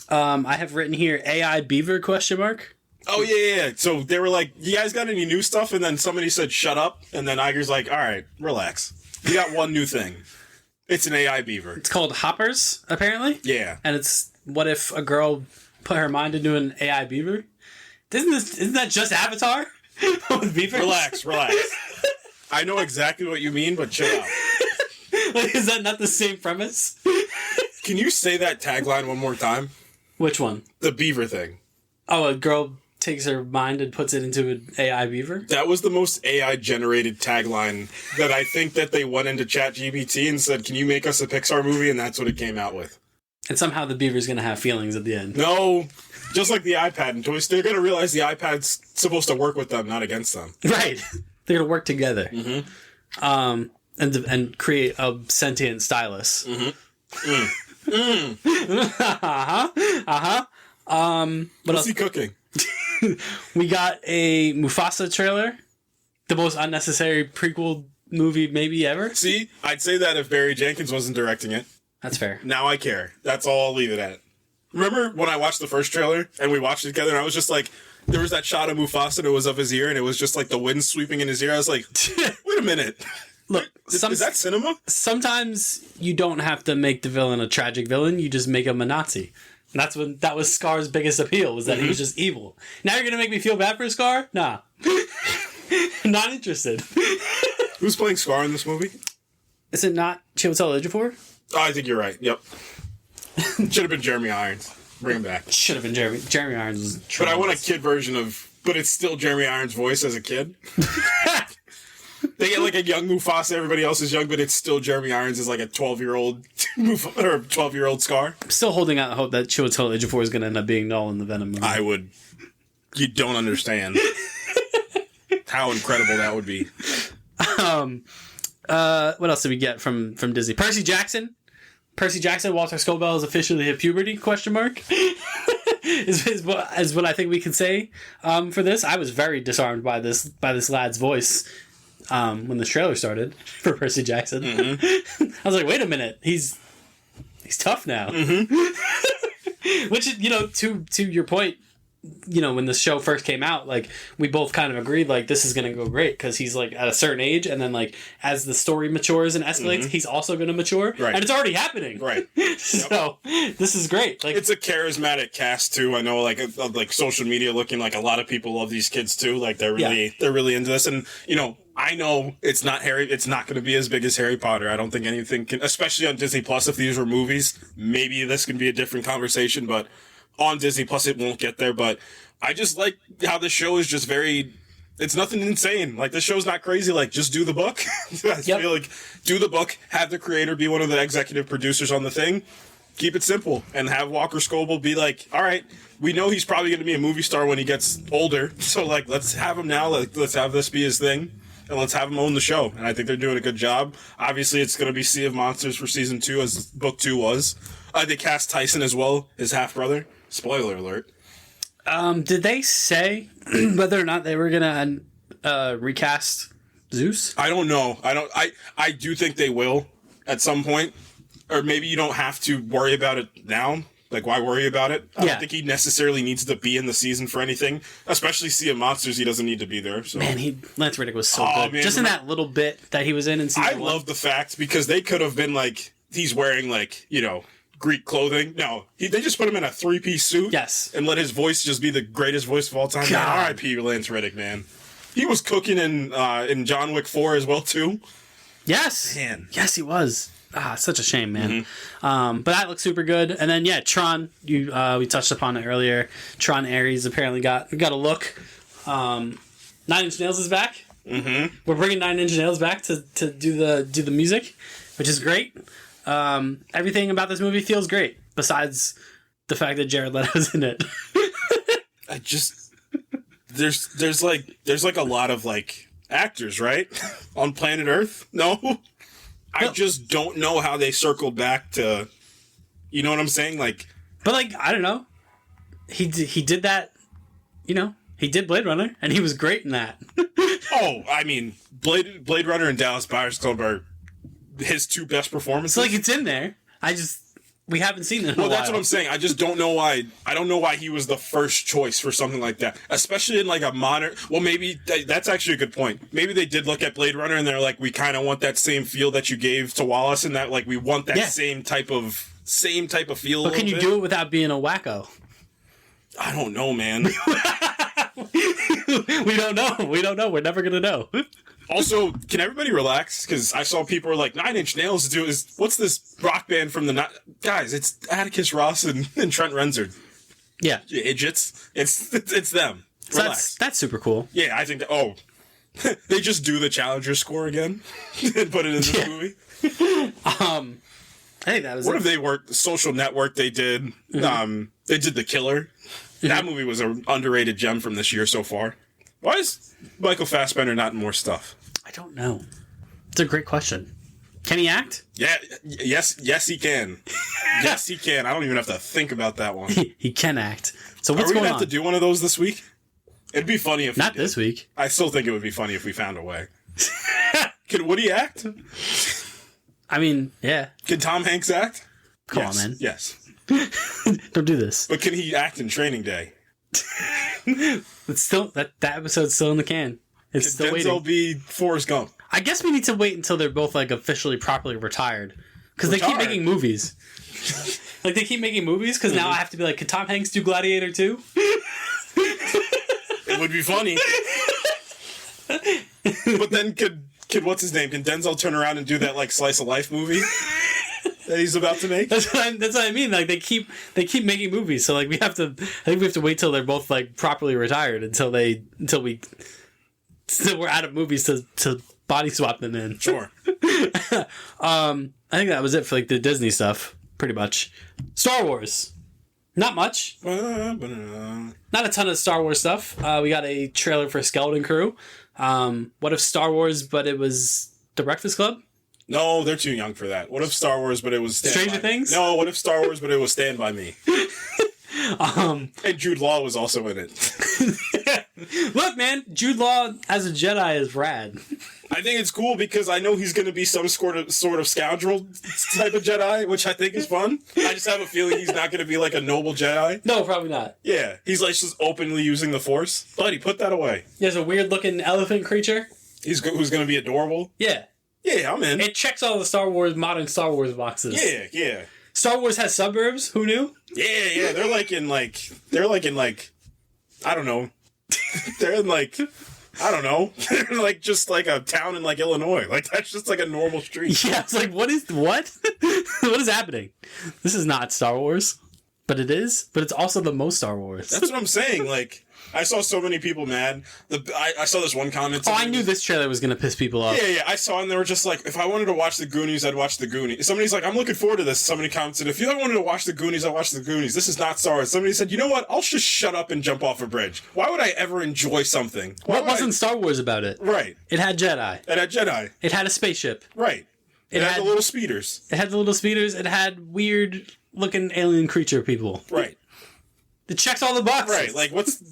I have written here, AI Beaver, ? Oh, yeah. So they were like, you guys got any new stuff? And then somebody said, shut up. And then Iger's like, all right, relax. We got one new thing. It's an AI beaver. It's called Hoppers, apparently. Yeah. And it's, what if a girl put her mind into an AI beaver? Isn't that just Avatar? With beavers? Relax. I know exactly what you mean, but chill out. Is that not the same premise? Can you say that tagline one more time? Which one? The beaver thing. Oh, a girl takes her mind and puts it into an AI beaver? That was the most AI-generated tagline that I think that they went into ChatGPT and said, can you make us a Pixar movie? And that's what it came out with. And somehow the beaver's going to have feelings at the end. No, just like the iPad and Toy Story, they're going to realize the iPad's supposed to work with them, not against them. Right. They're going to work together. And create a sentient stylus. What's he cooking? We got a Mufasa trailer. The most unnecessary prequel movie maybe ever. See, I'd say that if Barry Jenkins wasn't directing it. That's fair. Now I care. That's all I'll leave it at. Remember when I watched the first trailer and we watched it together and I was just like, there was that shot of Mufasa and it was of his ear and it was just like the wind sweeping in his ear. I was like, wait a minute. Look, is that cinema? Sometimes you don't have to make the villain a tragic villain. You just make him a Nazi. And that was Scar's biggest appeal, was that he was just evil. Now you're going to make me feel bad for Scar? Nah. Not interested. Who's playing Scar in this movie? Is it not Chiwetel Ejiofor? Oh, I think you're right. Yep. Should have been Jeremy Irons. Bring him back. Should have been Jeremy. Jeremy Irons was tremendous. But I want a kid version of... But it's still Jeremy Irons' voice as a kid. They get like a young Mufasa, everybody else is young, but it's still Jeremy Irons as like a 12-year-old Mufasa, or 12-year-old Scar. I'm still holding out hope that Chiwetel Ejiofor is going to end up being Null in the Venom movie. I would... You don't understand how incredible that would be. What else did we get from Disney? Percy Jackson, Walter Scobell has officially hit puberty, ? is what I think we can say for this. I was very disarmed by this lad's voice when the trailer started for Percy Jackson. Mm-hmm. I was like, wait a minute, he's tough now. Mm-hmm. Which, to your point, when the show first came out, like, we both kind of agreed, like, this is going to go great because he's, like, at a certain age, and then, like, as the story matures and escalates, mm-hmm. he's also going to mature. Right. And it's already happening. Right. So, this is great. Like, it's a charismatic cast, too. I know, like social media looking like a lot of people love these kids, too. Like, they're really into this. And, I know it's not going to be as big as Harry Potter. I don't think anything can, especially on Disney Plus, if these were movies, maybe this can be a different conversation, but on Disney Plus, it won't get there, but I just like how this show is just it's nothing insane. Like, this show's not crazy. Like, just do the book. I feel like, do the book, have the creator be one of the executive producers on the thing, keep it simple, and have Walker Scobell be like, all right, we know he's probably going to be a movie star when he gets older, so, like, let's have him now, like, let's have this be his thing, and let's have him own the show, and I think they're doing a good job. Obviously, it's going to be Sea of Monsters for season 2, as book 2 was. They cast Tyson as well, his half-brother. Spoiler alert. Did they say whether or not they were gonna recast Zeus? I don't know. I do think they will at some point, or maybe you don't have to worry about it now. Like, why worry about it? I don't think he necessarily needs to be in the season for anything, especially Sea of Monsters. He doesn't need to be there. So. Man, Lance Reddick was so good. Man, just in that little bit that he was in season 1. I love the fact because they could have been like, he's wearing like, Greek clothing. No, they just put him in a 3-piece suit. Yes. And let his voice just be the greatest voice of all time. R.I.P. Lance Reddick, man. He was cooking in John Wick 4 as well, too. Yes. Man. Yes, he was. Such a shame, man. Mm-hmm. But that looks super good. And then, Tron, we touched upon it earlier. Tron Ares apparently got a look. 9 Inch Nails is back. Mm-hmm. We're bringing 9 Inch Nails back to do the music, which is great. Everything about this movie feels great, besides the fact that Jared Leto's in it. There's like a lot of like actors, right? On planet Earth? No? I just don't know how they circled back to, you know what I'm saying? Like, but like, I don't know. He did that, he did Blade Runner, and he was great in that. Oh, I mean, Blade Runner and Dallas Buyers Club are his 2 best performances. So, like, it's in there. We haven't seen it in a while. Well, that's what I'm saying. I just don't know why. I don't know why he was the first choice for something like that. Especially in, like, a modern... Well, maybe... That's actually a good point. Maybe they did look at Blade Runner and they're like, we kind of want that same feel that you gave to Wallace, and that, like, we want that same type of feel. But can you do it without being a wacko? I don't know, man. We don't know. We're never going to know. Also, can everybody relax? Because I saw people were like, 9 Inch Nails what's this rock band from the... Guys, it's Atticus Ross and Trent Reznor. Yeah. You idiots. It's them. So that's super cool. Yeah, I think they just do the Challenger score again and put it in this movie. I think that was... What if they worked... Social Network, they did... Mm-hmm. They did The Killer. Mm-hmm. That movie was an underrated gem from this year so far. Why is Michael Fassbender not in more stuff? I don't know. It's a great question. Can he act? Yeah. Yes, he can. Yes, he can. I don't even have to think about that one. He can act. So what's going on? Are we going to have to do one of those this week? It'd be funny if not this week. I still think it would be funny if we found a way. Would he act? I mean, yeah. Can Tom Hanks act? Come on, man. Yes. Don't do this. But can he act in Training Day? It's still that episode's still in the can. It's still waiting. Denzel be Forrest Gump? I guess we need to wait until they're both like officially properly retired, because they keep making movies. Like they keep making movies because now I have to be like, could Tom Hanks do Gladiator 2? It would be funny. But then could what's his name? Can Denzel turn around and do that like slice of life movie that he's about to make? That's what I mean. Like they keep making movies, so like I think we have to wait till they're both like properly retired until we're out of movies to body swap them in. Sure. I think that was it for like the Disney stuff, pretty much. Star Wars. Not much. Not a ton of Star Wars stuff. We got a trailer for Skeleton Crew. What if Star Wars, but it was The Breakfast Club? No, they're too young for that. What if Star Wars, but it was Stranger Things? No, what if Star Wars, but it was Stand By Me? And Jude Law was also in it. Look, man, Jude Law as a Jedi is rad. I think it's cool because I know he's going to be some sort of scoundrel type of Jedi, which I think is fun. I just have a feeling he's not going to be like a noble Jedi. No, probably not. Yeah, he's like just openly using the Force. Buddy, put that away. He has a weird looking elephant creature. Who's going to be adorable. Yeah. Yeah, I'm in. It checks all the modern Star Wars boxes. Yeah. Star Wars has suburbs. Who knew? Yeah. They're like in I don't know. They're like just like a town in like Illinois. Like that's just like a normal street. Yeah, it's like what? What is happening? This is not Star Wars, but it is. But it's also the most Star Wars. That's what I'm saying. Like I saw so many people mad. I saw this one comment. Oh, I knew this trailer was gonna piss people off. Yeah. I saw, and they were just like, if I wanted to watch the Goonies, I'd watch the Goonies. Somebody's like, I'm looking forward to this. Somebody commented, if you wanted to watch the Goonies, I'd watch the Goonies. This is not Star Wars. Somebody said, you know what? I'll just shut up and jump off a bridge. Why would I ever enjoy something? What wasn't Star Wars about it? Right. It had Jedi. It had a spaceship. Right. It had the little speeders. It had the little speeders. It had weird looking alien creature people. Right. It checks all the boxes. Right, like what's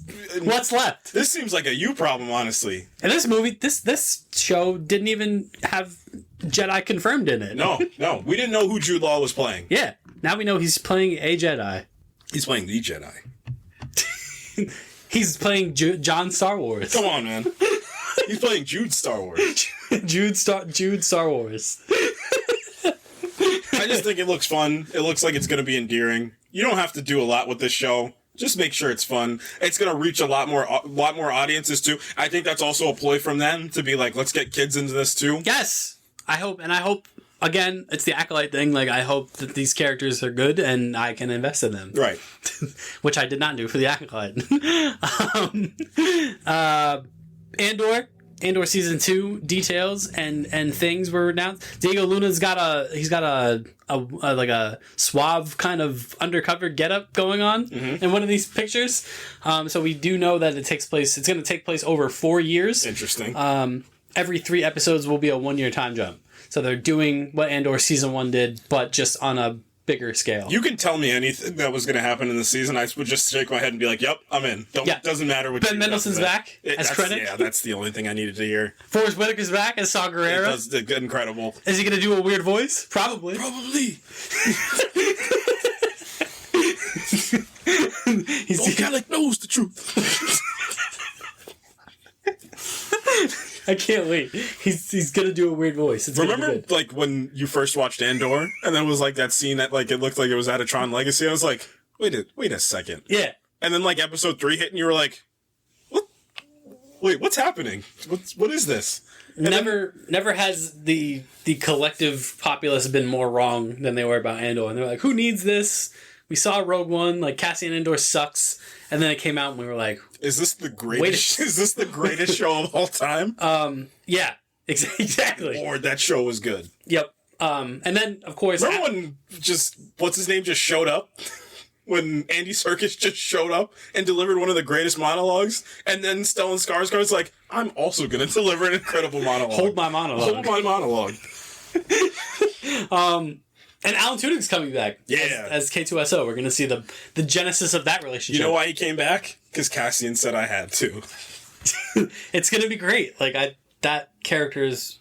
left? This seems like a you problem, honestly. And this movie, this show didn't even have Jedi confirmed in it. No, we didn't know who Jude Law was playing. Yeah, now we know he's playing a Jedi. He's playing the Jedi. He's playing John Star Wars. Come on, man. He's playing Jude Star Wars. Jude Star Wars. I just think it looks fun. It looks like it's going to be endearing. You don't have to do a lot with this show. Just make sure it's fun. It's going to reach a lot more audiences too. I think that's also a ploy from them to be like, let's get kids into this too. Yes, I hope again, it's the Acolyte thing. Like, I hope that these characters are good and I can invest in them. Right. Which I did not do for the Acolyte. Andor season 2 details and things were announced. Diego Luna's got a suave kind of undercover getup going on in one of these pictures. So we do know that it's going to take place over 4 years. Interesting. Every 3 episodes will be a 1 year time jump. So they're doing what Andor season 1 did, but just on a bigger scale. You can tell me anything that was going to happen in the season. I would just shake my head and be like, "Yep, I'm in." Doesn't matter what. Ben Mendelsohn's back as Krennic. Yeah, that's the only thing I needed to hear. Forrest Whitaker's back as Saw Gerrera. That's incredible. Is he going to do a weird voice? Probably. Kellic knows the truth. I can't wait. He's gonna do a weird voice. Remember, like when you first watched Andor, and then was like that scene that like it looked like it was out of Tron Legacy. I was like, wait a second. Yeah. And then like episode 3 hit, and you were like, what? Wait, what's happening? What is this? And never has the collective populace been more wrong than they were about Andor, and they're like, who needs this? We saw Rogue One, like Cassian Andor sucks, and then it came out and we were like, is this the greatest? Is this the greatest show of all time? Yeah, exactly. Lord, that show was good. Yep. And then of course, remember when what's his name just showed up? When Andy Serkis just showed up and delivered one of the greatest monologues, and then Stellan Skarsgård's like, I'm also going to deliver an incredible monologue. Hold my monologue. And Alan Tudyk's coming back as K2SO. We're going to see the genesis of that relationship. You know why he came back? Because Cassian said I had to. It's going to be great. Like that character is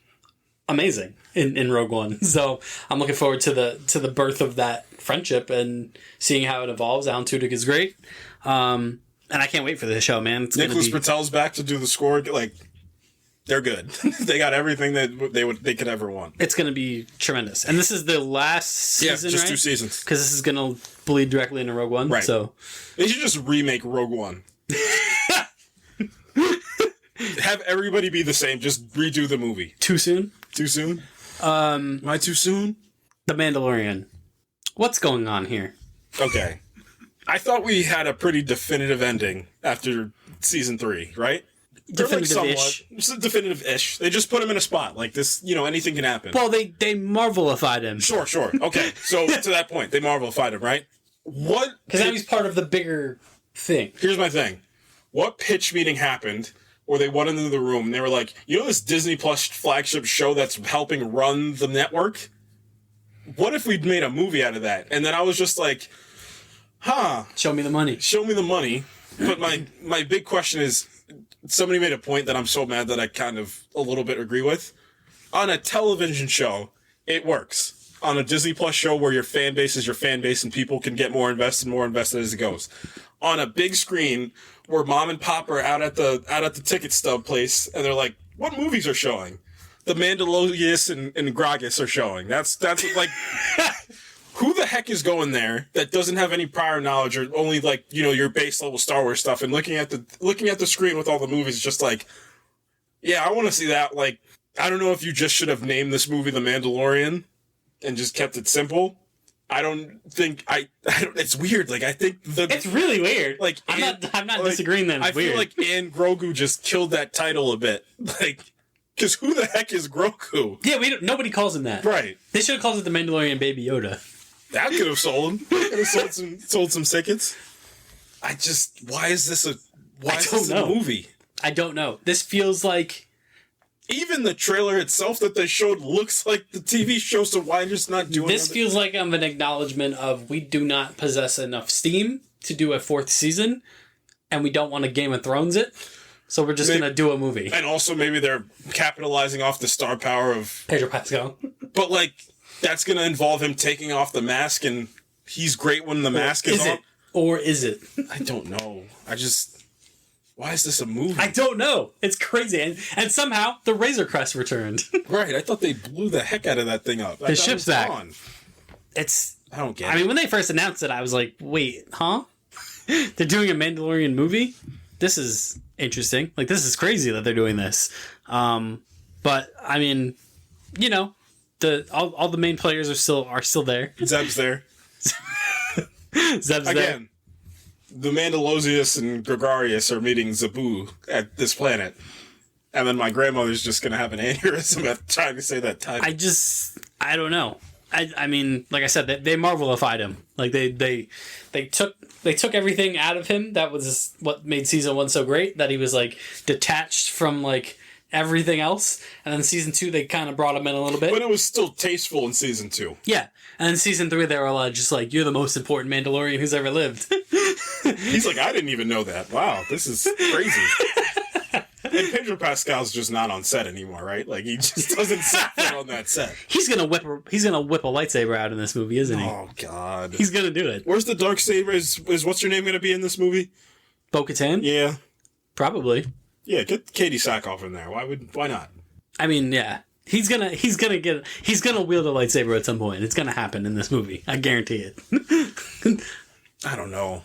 amazing in Rogue One. So I'm looking forward to the birth of that friendship and seeing how it evolves. Alan Tudyk is great. And I can't wait for this show, man. Nicholas Patel's back to do the score. Like, they're good. They got everything that they could ever want. It's going to be tremendous. And this is the last season, just right? 2 seasons. Because this is going to bleed directly into Rogue One. Right. So they should just remake Rogue One. have everybody be the same. Just redo the movie. Too soon? Too soon? Am I too soon? The Mandalorian. What's going on here? Okay. I thought we had a pretty definitive ending after season 3, right? Definitive-ish. Like definitive-ish. They just put him in a spot. Like this, anything can happen. Well, they Marvelified him. Sure. Okay. So to that point, they Marvelified him, right? What? Because now he's part of the bigger thing. Here's my thing. What pitch meeting happened where they went into the room and they were like, this Disney Plus flagship show that's helping run the network? What if we'd made a movie out of that? And then I was just like, Show me the money. Show me the money. But my big question is, somebody made a point that I'm so mad that I kind of a little bit agree with. On a television show, it works. On a Disney Plus show where your fan base is your fan base and people can get more invested as it goes. On a big screen where mom and pop are out at the ticket stub place and they're like, what movies are showing? The Mandalorian and Gragas are showing. That's like, who the heck is going there that doesn't have any prior knowledge or only like, your base level Star Wars stuff and looking at the screen with all the movies, just like, yeah, I want to see that. Like, I don't know if you just should have named this movie The Mandalorian and just kept it simple. I don't think it's weird. Like, I think it's really weird. Like, I'm not disagreeing that it's weird. I feel like Anne Grogu just killed that title a bit. Like, because who the heck is Grogu? Yeah, nobody calls him that. Right. They should have called it the Mandalorian Baby Yoda. That could have sold. Could have sold some tickets. Why is this a movie? I don't know. This feels like, even the trailer itself that they showed looks like the TV show, so why just not doing this? Feels like an acknowledgement of we do not possess enough steam to do a 4th season, and we don't want to Game of Thrones it, so we're just going to do a movie. And also maybe they're capitalizing off the star power of Pedro Pascal. But like, that's going to involve him taking off the mask, and he's great when the mask is on. Or is it? I don't know. Why is this a movie? I don't know. It's crazy. And somehow the Razor Crest returned. Right. I thought they blew the heck out of that thing up. The ship's back. Gone. I don't get it. I mean, when they first announced it, I was like, wait, huh? They're doing a Mandalorian movie? This is interesting. Like, this is crazy that they're doing this. But, I mean, all the main players are still there. Zeb's there. Zeb's Again, there. The Mandalorian and Gregarious are meeting Zabu at this planet. And then my grandmother's just going to have an aneurysm at trying to say that title. I don't know. I mean, like I said, they Marvelified him. Like they took everything out of him. That was what made season 1 so great, that he was like detached from like everything else. And then season 2, they kind of brought him in a little bit. But it was still tasteful in season 2. Yeah. And then season 3, they were just like, you're the most important Mandalorian who's ever lived. He's like, I didn't even know that. Wow, this is crazy. And Pedro Pascal's just not on set anymore, right? Like, he just doesn't sit on that set. He's gonna whip a lightsaber out in this movie, isn't he? Oh God, he's gonna do it. Where's the dark saber? Is what's her name gonna be in this movie? Bo-Katan? Yeah, probably. Yeah, get Katie Sackhoff in there. Why not? I mean, yeah. He's gonna wield a lightsaber at some point. It's gonna happen in this movie. I guarantee it. I don't know.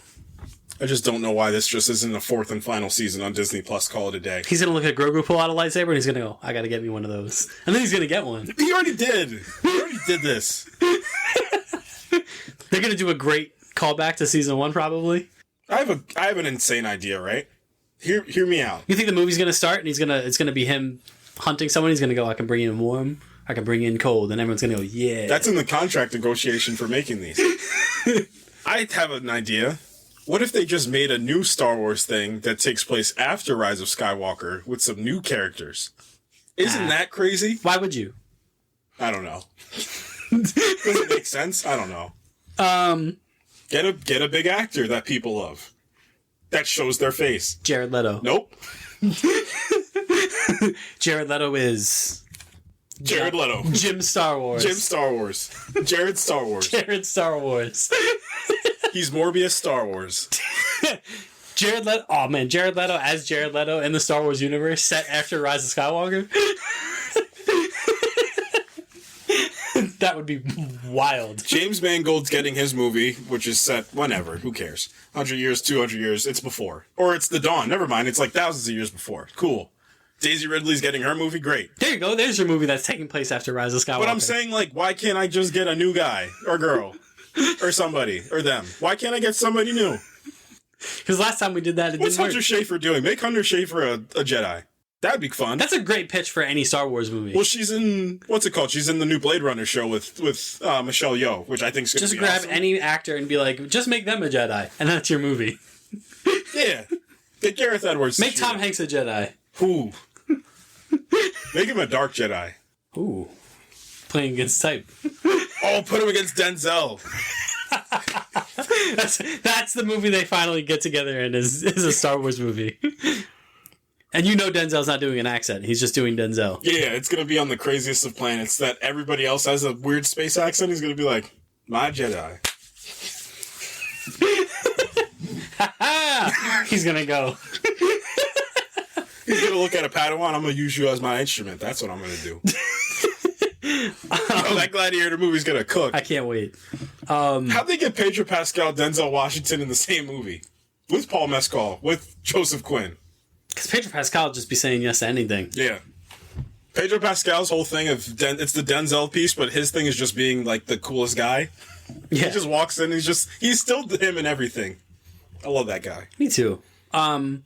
I just don't know why this just isn't the 4th and final season on Disney Plus. Call it a day. He's gonna look at Grogu pull out a lightsaber and he's gonna go, I gotta get me one of those. And then he's gonna get one. He already did. He already did this. They're gonna do a great callback to season 1, probably. I have an insane idea, right? Hear me out. You think the movie's gonna start and it's gonna be him hunting someone? He's gonna go, I can bring in warm, I can bring in cold, and everyone's gonna go, yeah. That's in the contract negotiation for making these. I have an idea. What if they just made a new Star Wars thing that takes place after Rise of Skywalker with some new characters? Isn't that crazy? Why would you? I don't know. Does it make sense? I don't know. Get a big actor that people love. That shows their face. Jared Leto. Nope. Jared Leto is... Jared Leto. Jim Star Wars. Jim Star Wars. Jared Star Wars. Jared Star Wars. He's Morbius Star Wars. Jared Leto. Oh man, Jared Leto as Jared Leto in the Star Wars universe set after Rise of Skywalker. That would be wild. James Mangold's getting his movie, which is set whenever. Who cares? 100 years, 200 years. It's before. Or it's the dawn. Never mind. It's like thousands of years before. Cool. Daisy Ridley's getting her movie, great. There you go. There's your movie that's taking place after Rise of Skywalker. But I'm saying, like, why can't I just get a new guy or girl or somebody or them? Why can't I get somebody new? Because last time we did that, What's Hunter Schafer doing? Make Hunter Schafer a Jedi. That'd be fun. That's a great pitch for any Star Wars movie. Well, she's in, what's it called? She's in the new Blade Runner show with Michelle Yeoh, which I think is going to be grab awesome. any actor and be like, just make them a Jedi, and that's your movie. Yeah. Get Gareth Edwards. Make Tom Hanks a Jedi. Ooh. Make him a Dark Jedi. Ooh. Playing against type. Oh, put him against Denzel. That's the movie they finally get together in is a Star Wars movie. And you know Denzel's not doing an accent. He's just doing Denzel. Yeah, it's going to be on the craziest of planets that everybody else has a weird space accent. He's going to be like, my Jedi. He's going to go. He's going to look at a Padawan. I'm going to use you as my instrument. That's what I'm going to do. That Gladiator movie's going to cook. I can't wait. How'd they get Pedro Pascal, Denzel Washington in the same movie? With Paul Mescal, with Joseph Quinn. Because Pedro Pascal would just be saying yes to anything. Yeah. Pedro Pascal's whole thing of it's the Denzel piece, but his thing is just being like the coolest guy. Yeah. He just walks in, he's still him and everything. I love that guy. Me too. And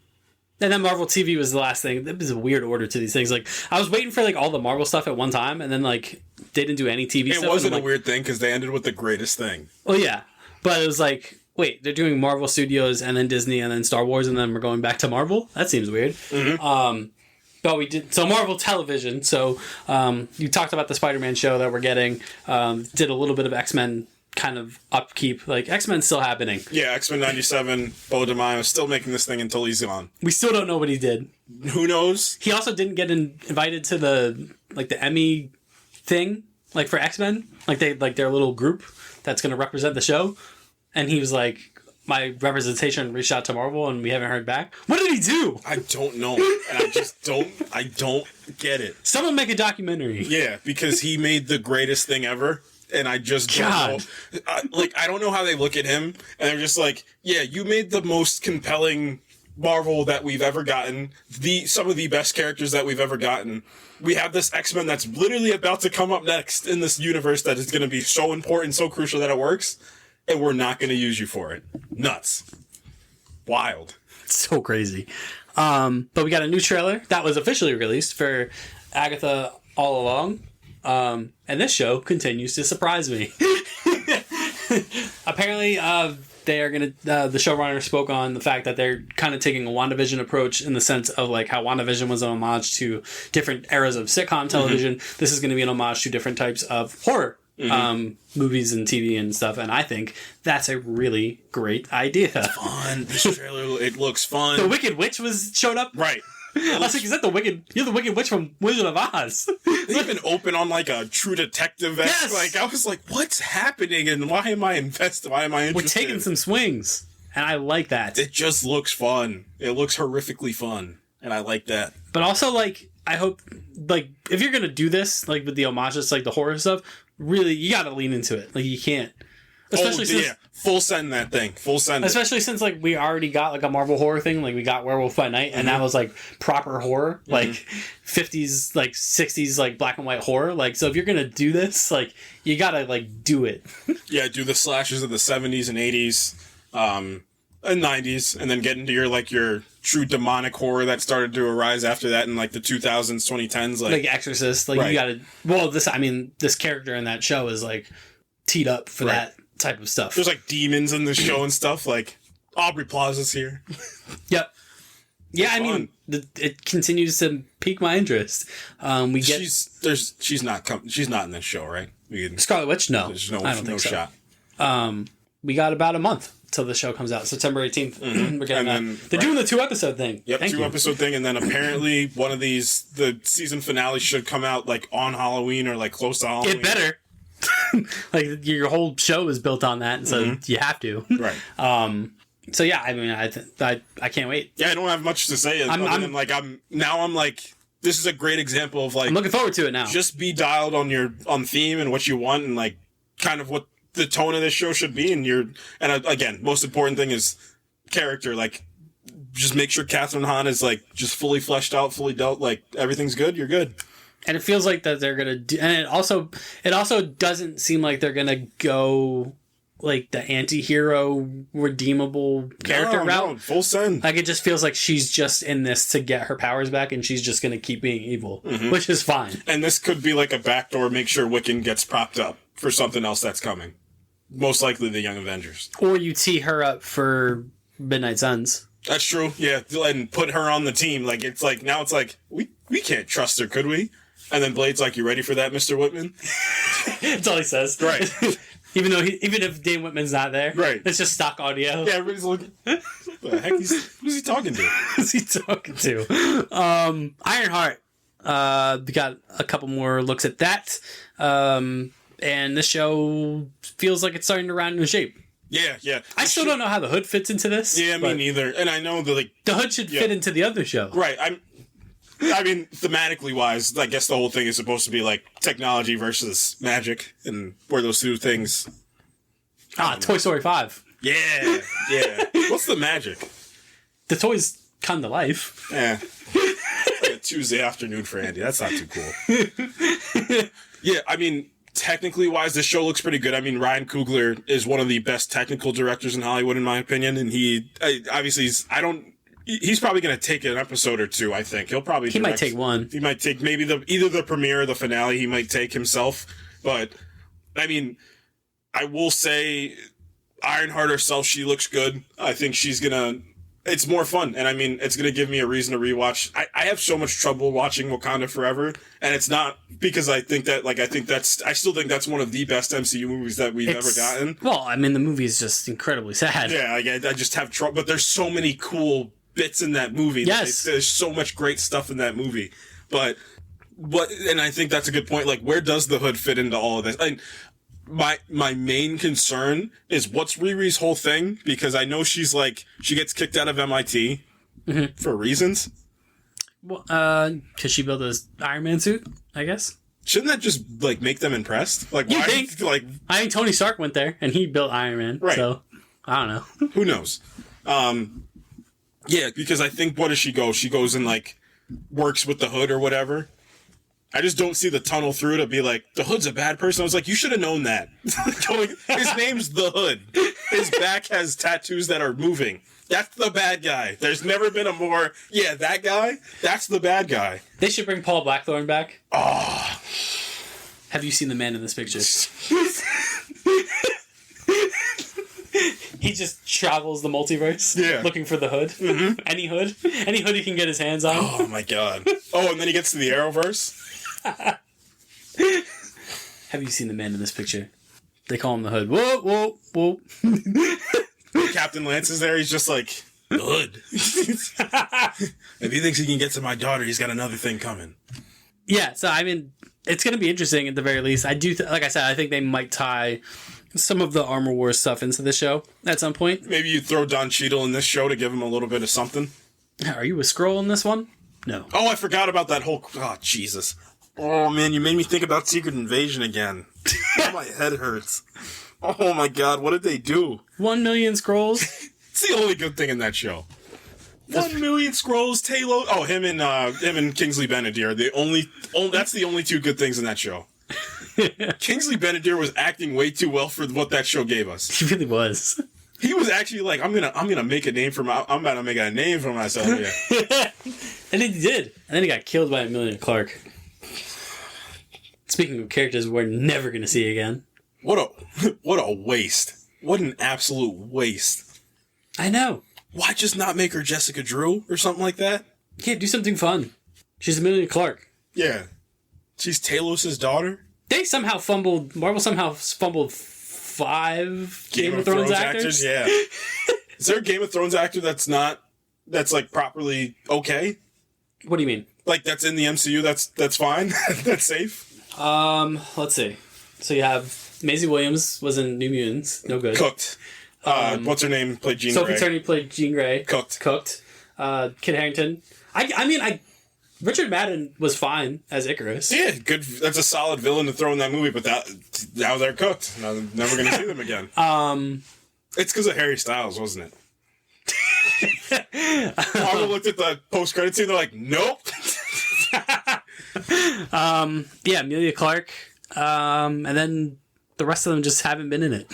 then Marvel TV was the last thing. It was a weird order to these things. Like, I was waiting for like all the Marvel stuff at one time, and then like they didn't do any TV stuff. It wasn't a like, weird thing because they ended with the greatest thing. Well, yeah, but it was like, wait, they're doing Marvel Studios and then Disney and then Star Wars and then we're going back to Marvel? That seems weird. Mm-hmm. But we did so Marvel Television. So you talked about the Spider-Man show that we're getting. Did a little bit of X-Men kind of upkeep. Like, X-Men's still happening. Yeah, X-Men 97, Bo DeMaio is still making this thing until he's gone. We still don't know what he did. Who knows? He also didn't get invited to the Emmy thing, like for X-Men. Like their little group that's going to represent the show. And he was like, my representation reached out to Marvel and we haven't heard back. What did he do? I don't know. And I don't get it. Someone make a documentary. Yeah, because he made the greatest thing ever. And I just don't know. I don't know how they look at him. And they're just like, yeah, you made the most compelling Marvel that we've ever gotten. Some of the best characters that we've ever gotten. We have this X-Men that's literally about to come up next in this universe that is going to be so important, so crucial that it works. And we're not going to use you for it. Nuts. Wild. So crazy. But we got a new trailer that was officially released for Agatha All Along. And this show continues to surprise me. Apparently, they are going to... the showrunner spoke on the fact that they're kind of taking a WandaVision approach in the sense of like how WandaVision was an homage to different eras of sitcom television. Mm-hmm. This is going to be an homage to different types of horror movies and TV and stuff, and I think that's a really great idea. It's fun. This trailer, it looks fun. The Wicked Witch showed up. Right. I was like, is that the Wicked? You're the Wicked Witch from Wizard of Oz. They even open on like a True Detective. Yes. Like I was like, what's happening? And why am I invested? Why am I interested? We're taking some swings, and I like that. It just looks fun. It looks horrifically fun, and I like that. But also, like, I hope, like, if you're gonna do this, like with the homages, like the horror stuff, really, you gotta lean into it. Like, you can't. Especially since, full send that thing. Full send. Especially since like we already got like a Marvel horror thing. Like we got Werewolf by Night, and that was like proper horror, like 50s, like 60s, like black and white horror. Like, so if you're gonna do this, like you gotta like do it. Yeah, do the slashes of the 70s and 80s, and 90s, and then get into your true demonic horror that started to arise after that in like the 2000s, 2010s, like Exorcist. Like you gotta. Well, this character in that show is like teed up for that type of stuff. There's like demons in the show and stuff. Like Aubrey Plaza's here. Yep. Yeah, I mean, it continues to pique my interest. She's not in this show, right? Scarlet Witch? No, there's I don't think so. Shot. We got about a month till the show comes out, September 18th. We're getting that. They're doing the 2-episode thing. Yep, 2-episode thing, and then apparently one of these, the season finale should come out like on Halloween or like close to Halloween. It better. Like your whole show is built on that, and so you have to. Right. So yeah, I mean, I can't wait. Yeah, I don't have much to say. I'm like, this is a great example of like, I'm looking forward to it now. Just be dialed on theme and what you want, and like kind of what the tone of this show should be. And again, most important thing is character. Like, just make sure Catherine Hahn is like just fully fleshed out, fully dealt. Like everything's good. You're good. And it feels like that they're gonna do, and it also doesn't seem like they're gonna go like the anti-hero redeemable character route. No, full send. Like it just feels like she's just in this to get her powers back, and she's just gonna keep being evil, which is fine. And this could be like a backdoor, make sure Wiccan gets propped up for something else that's coming. Most likely the Young Avengers. Or you tee her up for Midnight Suns. That's true. Yeah, and put her on the team. Like it's like now it's like we can't trust her, could we? And then Blade's like, "You ready for that, Mr. Whitman?" That's all he says. Right. even if Dane Whitman's not there. Right. It's just stock audio. Yeah, everybody's looking. What the heck? Who's he talking to? Who's he talking to? Ironheart. We got a couple more looks at that. And this show feels like it's starting to round into shape. Yeah. I still don't know how the Hood fits into this. Yeah, me neither. And I know that the Hood should fit into the other show. Right. I mean, thematically wise, I guess the whole thing is supposed to be like technology versus magic, and where those two things. Toy Story 5. Yeah. What's the magic? The toys come to life. Yeah. It's like a Tuesday afternoon for Andy. That's not too cool. Yeah, I mean, technically wise, this show looks pretty good. I mean, Ryan Coogler is one of the best technical directors in Hollywood, in my opinion, and he's probably going to take an episode or two, I think. He might take one. He might take maybe either the premiere or the finale he might take himself. But, I mean, I will say Ironheart herself, she looks good. I think she's going to... It's more fun, and I mean, it's going to give me a reason to rewatch. I have so much trouble watching Wakanda Forever, and it's not because I still think that's one of the best MCU movies that we've ever gotten. Well, I mean, the movie is just incredibly sad. Yeah, I just have trouble, but there's so many cool bits in that movie. Yes. There's so much great stuff in that movie. But and I think that's a good point. Like, where does the Hood fit into all of this? My main concern is what's Riri's whole thing, because I know she gets kicked out of MIT for reasons. Well, because she built this Iron Man suit, I guess. Shouldn't that just make them impressed? Like, I think Tony Stark went there and he built Iron Man. Right. So I don't know. Who knows? Yeah, because I think, what does she go? She goes and works with the Hood or whatever. I just don't see the tunnel through to be like, the Hood's a bad person. I was like, you should have known that. His name's the Hood. His back has tattoos that are moving. That's the bad guy. There's never been that guy, that's the bad guy. They should bring Paul Blackthorne back. Oh. Have you seen the man in this picture? He just travels the multiverse looking for the Hood. Mm-hmm. Any hood he can get his hands on. Oh my god. Oh, and then he gets to the Arrowverse? Have you seen the man in this picture? They call him the Hood. Whoa, whoa, whoa. Captain Lance is there. He's just like, the Hood. If he thinks he can get to my daughter, he's got another thing coming. Yeah, so I mean, it's going to be interesting at the very least. I do, like I said, I think they might tie some of the Armor Wars stuff into the show at some point. Maybe you throw Don Cheadle in this show to give him a little bit of something. Are you a Skrull in this one? No. Oh, I forgot about that whole... Oh, Jesus. Oh, man, you made me think about Secret Invasion again. My head hurts. Oh, my God, what did they do? 1 million Skrulls. It's the only good thing in that show. 1 million Skrulls, Talos... Oh, him and Kingsley Benadir are that's the only two good things in that show. Kingsley Benadir was acting way too well for what that show gave us. He really was. He was actually like, I'm gonna make a name for myself here. And he did. And then he got killed by Emilia Clarke. Speaking of characters we're never gonna see again. What a waste. What an absolute waste. I know. Why just not make her Jessica Drew or something like that? Yeah, do something fun. She's Emilia Clarke. Yeah. She's Talos' daughter. Marvel somehow fumbled 5 Game of Thrones actors. Yeah. Is there a Game of Thrones actor that's properly okay? What do you mean? Like, that's in the MCU, that's fine? That's safe? Let's see. So you have Maisie Williams was in New Mutants. No good. Cooked. What's her name? Played Jean Grey. Sophie Turner played Jean Grey. Cooked. Kit Harington. I mean, Richard Madden was fine as Icarus. Yeah, good. That's a solid villain to throw in that movie, but now they're cooked. Now they're never going to see them again. It's because of Harry Styles, wasn't it? Marvel looked at the post-credit scene, they're like, nope. Yeah, Amelia Clark. And then the rest of them just haven't been in it.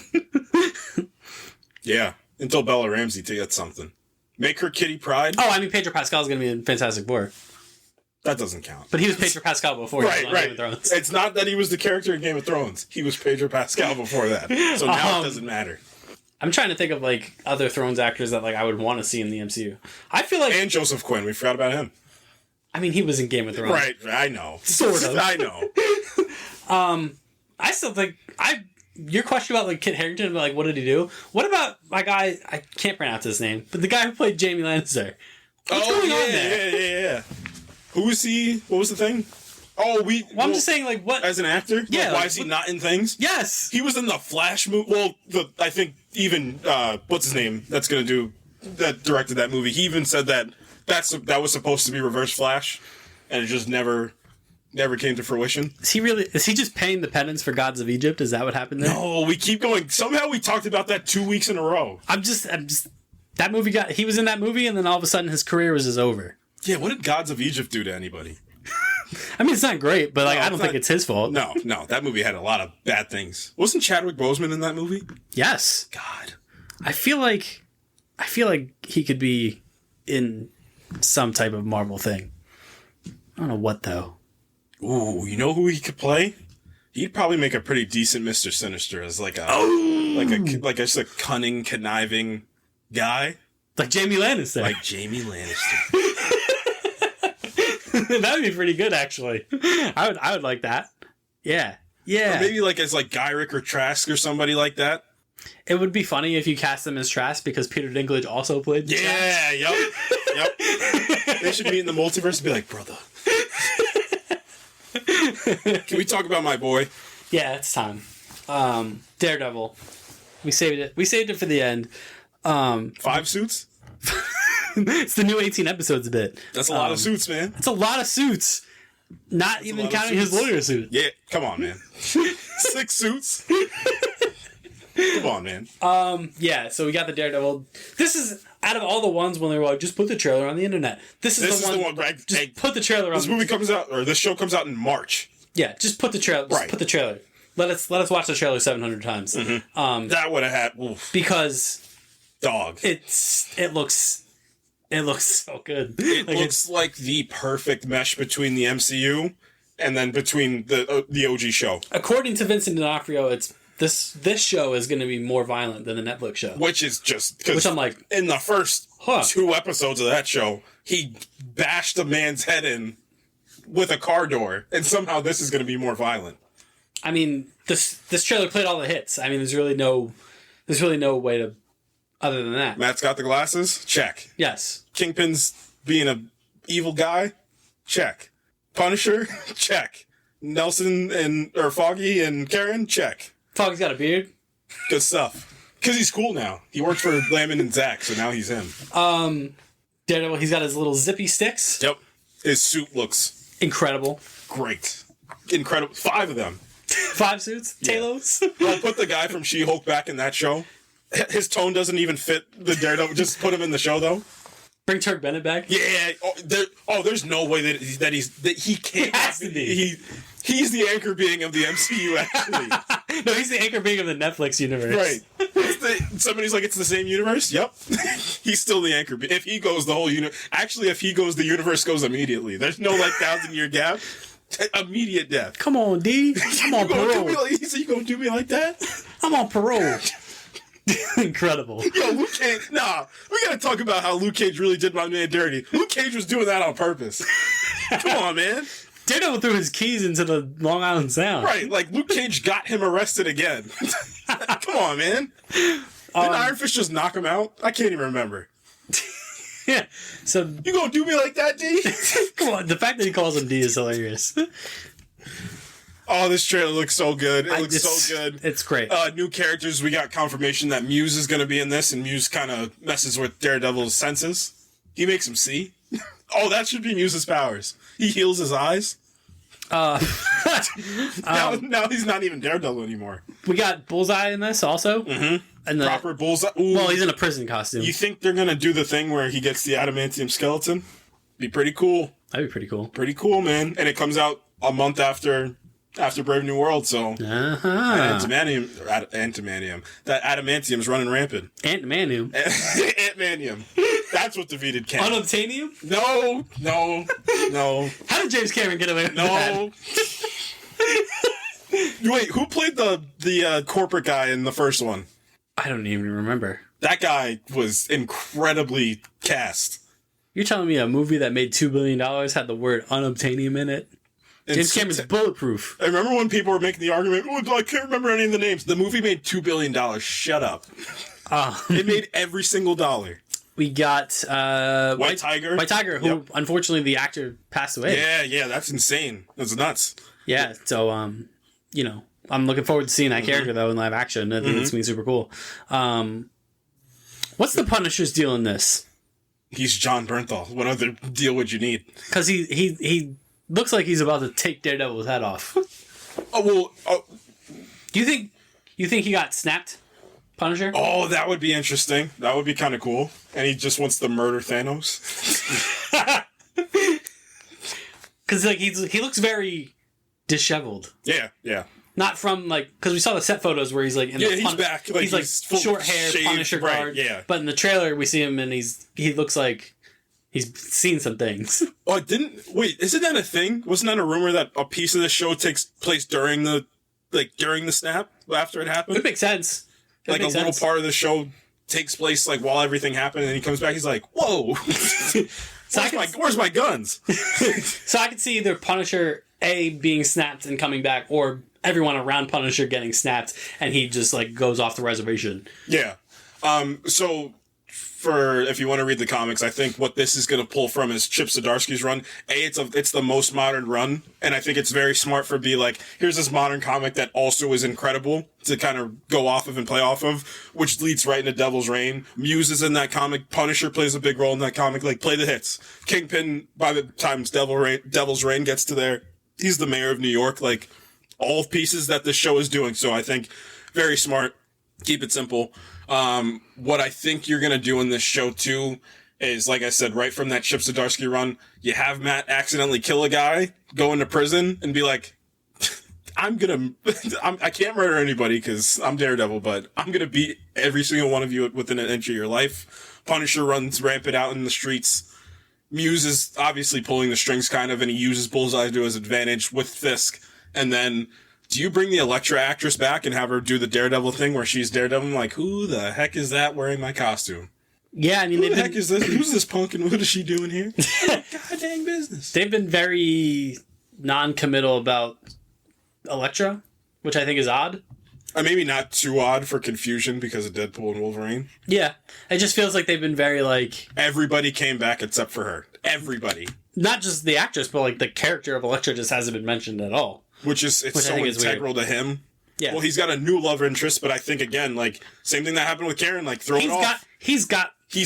Yeah, until Bella Ramsey to get something. Make her Kitty Pryde. Oh, I mean, Pedro Pascal's going to be in Fantastic Four. That doesn't count. But he was Pedro Pascal before he was on Game of Thrones. It's not that he was the character in Game of Thrones. He was Pedro Pascal before that. So now it doesn't matter. I'm trying to think of, like, other Thrones actors that, like, I would want to see in the MCU. I feel like... And Joseph Quinn. We forgot about him. I mean, he was in Game of Thrones. Right. I know. Sort of. I know. I still think... Your question about, like, Kit Harington, like, what did he do? What about my guy... I can't pronounce his name, but the guy who played Jaime Lannister. What's going on there? Yeah. Who was he? What was the thing? Oh, I'm just saying, like, what... As an actor? Yeah. Like, why is he not in things? Yes! He was in the Flash movie. Well, I think even... what's his name? That directed that movie. He even said that was supposed to be Reverse Flash, and it just never came to fruition. Is he just paying the penance for Gods of Egypt? Is that what happened there? No, we keep going. Somehow we talked about that 2 weeks in a row. I'm just that movie he was in that movie, and then all of a sudden his career was just over. Yeah, what did Gods of Egypt do to anybody? I mean, it's not great, but like I don't think it's his fault. No, that movie had a lot of bad things. Wasn't Chadwick Boseman in that movie? Yes. God. I feel like he could be in some type of Marvel thing. I don't know what though. Ooh, you know who he could play? He'd probably make a pretty decent Mr. Sinister as like a just a cunning, conniving guy. Like Jaime Lannister. Like Jaime Lannister. That would be pretty good, actually. I would like that. Yeah. Or maybe like as like Gyrick or Trask or somebody like that. It would be funny if you cast them as Trask because Peter Dinklage also played Trask. Yeah, yep. They should meet in the multiverse and be like, brother. Can we talk about my boy? Yeah, it's time. Daredevil. We saved it. We saved it for the end. 5 suits? It's the new 18 episodes bit. That's a lot of suits, man. It's a lot of suits. Not even counting his lawyer suit. Yeah, come on, man. 6 suits? Come on, man. Yeah, so we got the Daredevil. This is, out of all the ones when they were like, just put the trailer on the internet. This is the one right? Just put the trailer on. This movie comes out, or this show comes out in March. Yeah, just put the trailer. Just put the trailer. Let us watch the trailer 700 times. Mm-hmm. That would have had... Oof. Because... Dog. It looks so good. It looks like the perfect mesh between the MCU and then between the OG show. According to Vincent D'Onofrio, it's this show is going to be more violent than the Netflix show. Which is just... Which I'm like... In the first 2 episodes of that show, he bashed a man's head in with a car door, and somehow this is going to be more violent. I mean, this trailer played all the hits. I mean, there's really no way to... Other than that. Matt's got the glasses? Check. Yes. Kingpin's being a evil guy? Check. Punisher? Check. Nelson or Foggy and Karen? Check. Foggy's got a beard? Good stuff. Because he's cool now. He worked for Lamon and Zach, so now he's him. Daredevil, he's got his little zippy sticks. Yep. His suit looks... Incredible. Great. Incredible. 5 of them. 5 suits? Talos? I'll put the guy from She-Hulk back in that show. His tone doesn't even fit the Daredevil. Just put him in the show, though. Bring Turk Bennett back? Yeah. There's no way that he can't. He has to be. He's the anchor being of the MCU, actually. No, he's the anchor being of the Netflix universe. Right. Somebody's like, it's the same universe? Yep. He's still the anchor. If he goes, the whole universe... Actually, if he goes, the universe goes immediately. There's no, 1,000-year gap. Immediate death. Come on, D. I'm on parole. You gonna do me like that? I'm on parole. Incredible. Yo, Luke Cage. Nah, we gotta talk about how Luke Cage really did my man dirty. Luke Cage was doing that on purpose. Come on, man. Daredevil threw his keys into the Long Island Sound. Right, like Luke Cage got him arrested again. Come on, man. Did Iron Fist just knock him out? I can't even remember. Yeah. So you gonna do me like that, D? Come on, the fact that he calls him D is hilarious. Oh, this trailer looks so good. It looks so good. It's great. New characters. We got confirmation that Muse is going to be in this, and Muse kind of messes with Daredevil's senses. He makes him see. Oh, that should be Muse's powers. He heals his eyes. now he's not even Daredevil anymore. We got Bullseye in this also. Mm-hmm. And Proper Bullseye. Ooh. Well, he's in a prison costume. You think they're going to do the thing where he gets the adamantium skeleton? Be pretty cool. That'd be pretty cool. Pretty cool, man. And it comes out a month after Brave New World, so adamantium. That adamantium's running rampant. Ant-Manium. Ant-Manium. That's what defeated Kang. Unobtainium? No. How did James Cameron get away with that? No. Wait, who played the corporate guy in the first one? I don't even remember. That guy was incredibly cast. You're telling me a movie that made $2 billion had the word unobtainium in it? James Cameron's bulletproof. I remember when people were making the argument, I can't remember any of the names. The movie made $2 billion. Shut up. It made every single dollar. We got White Tiger. White Tiger, who unfortunately the actor passed away. Yeah, that's insane. That's nuts. Yeah, so I'm looking forward to seeing that character though in live action. I think it's gonna be super cool. What's the Punisher's deal in this? He's John Bernthal. What other deal would you need? Because he looks like he's about to take Daredevil's head off. Do you think he got snapped, Punisher? Oh, that would be interesting. That would be kind of cool. And he just wants to murder Thanos. Because he looks very disheveled. Yeah. Not from because we saw the set photos where he's like in he's back. He's full short hair, shaved, Punisher guard. Yeah. But in the trailer we see him and he looks like he's seen some things. Oh, isn't that a thing? Wasn't that a rumor that a piece of the show takes place during the snap after it happened? It makes sense. Little part of the show takes place while everything happened, and he comes back. He's like, "Whoa, where's my guns?" So I could see either Punisher being snapped and coming back, or everyone around Punisher getting snapped, and he just goes off the reservation. Yeah. So if you want to read the comics, I think what this is going to pull from is Chip Zdarsky's run. It's the most modern run, and I think it's very smart for here's this modern comic that also is incredible to kind of go off of and play off of, which leads right into Devil's Reign. Muse is in that comic. Punisher plays a big role in that comic. Play the hits. Kingpin, by the time Devil's Reign gets to there, he's the mayor of New York. All pieces that this show is doing. So I think very smart. Keep it simple. What I think you're going to do in this show too is, like I said, right from that Chip Zdarsky run, you have Matt accidentally kill a guy, go into prison and be like, I can't murder anybody because I'm Daredevil, but I'm going to beat every single one of you within an inch of your life. Punisher runs rampant out in the streets. Muse is obviously pulling the strings kind of, and he uses Bullseye to his advantage with Fisk. And then, do you bring the Elektra actress back and have her do the Daredevil thing where she's Daredevil? I'm like, who the heck is that wearing my costume? Yeah, I mean, who the heck is this? Who's this punk and what is she doing here? God dang business. They've been very non-committal about Elektra, which I think is odd. Maybe not too odd for confusion because of Deadpool and Wolverine. Yeah, it just feels like they've been very everybody came back except for her. Everybody. Not just the actress, but the character of Elektra just hasn't been mentioned at all. Which so integral to him. Yeah. Well, he's got a new love interest, but I think again, same thing that happened with Karen, throw it off. He's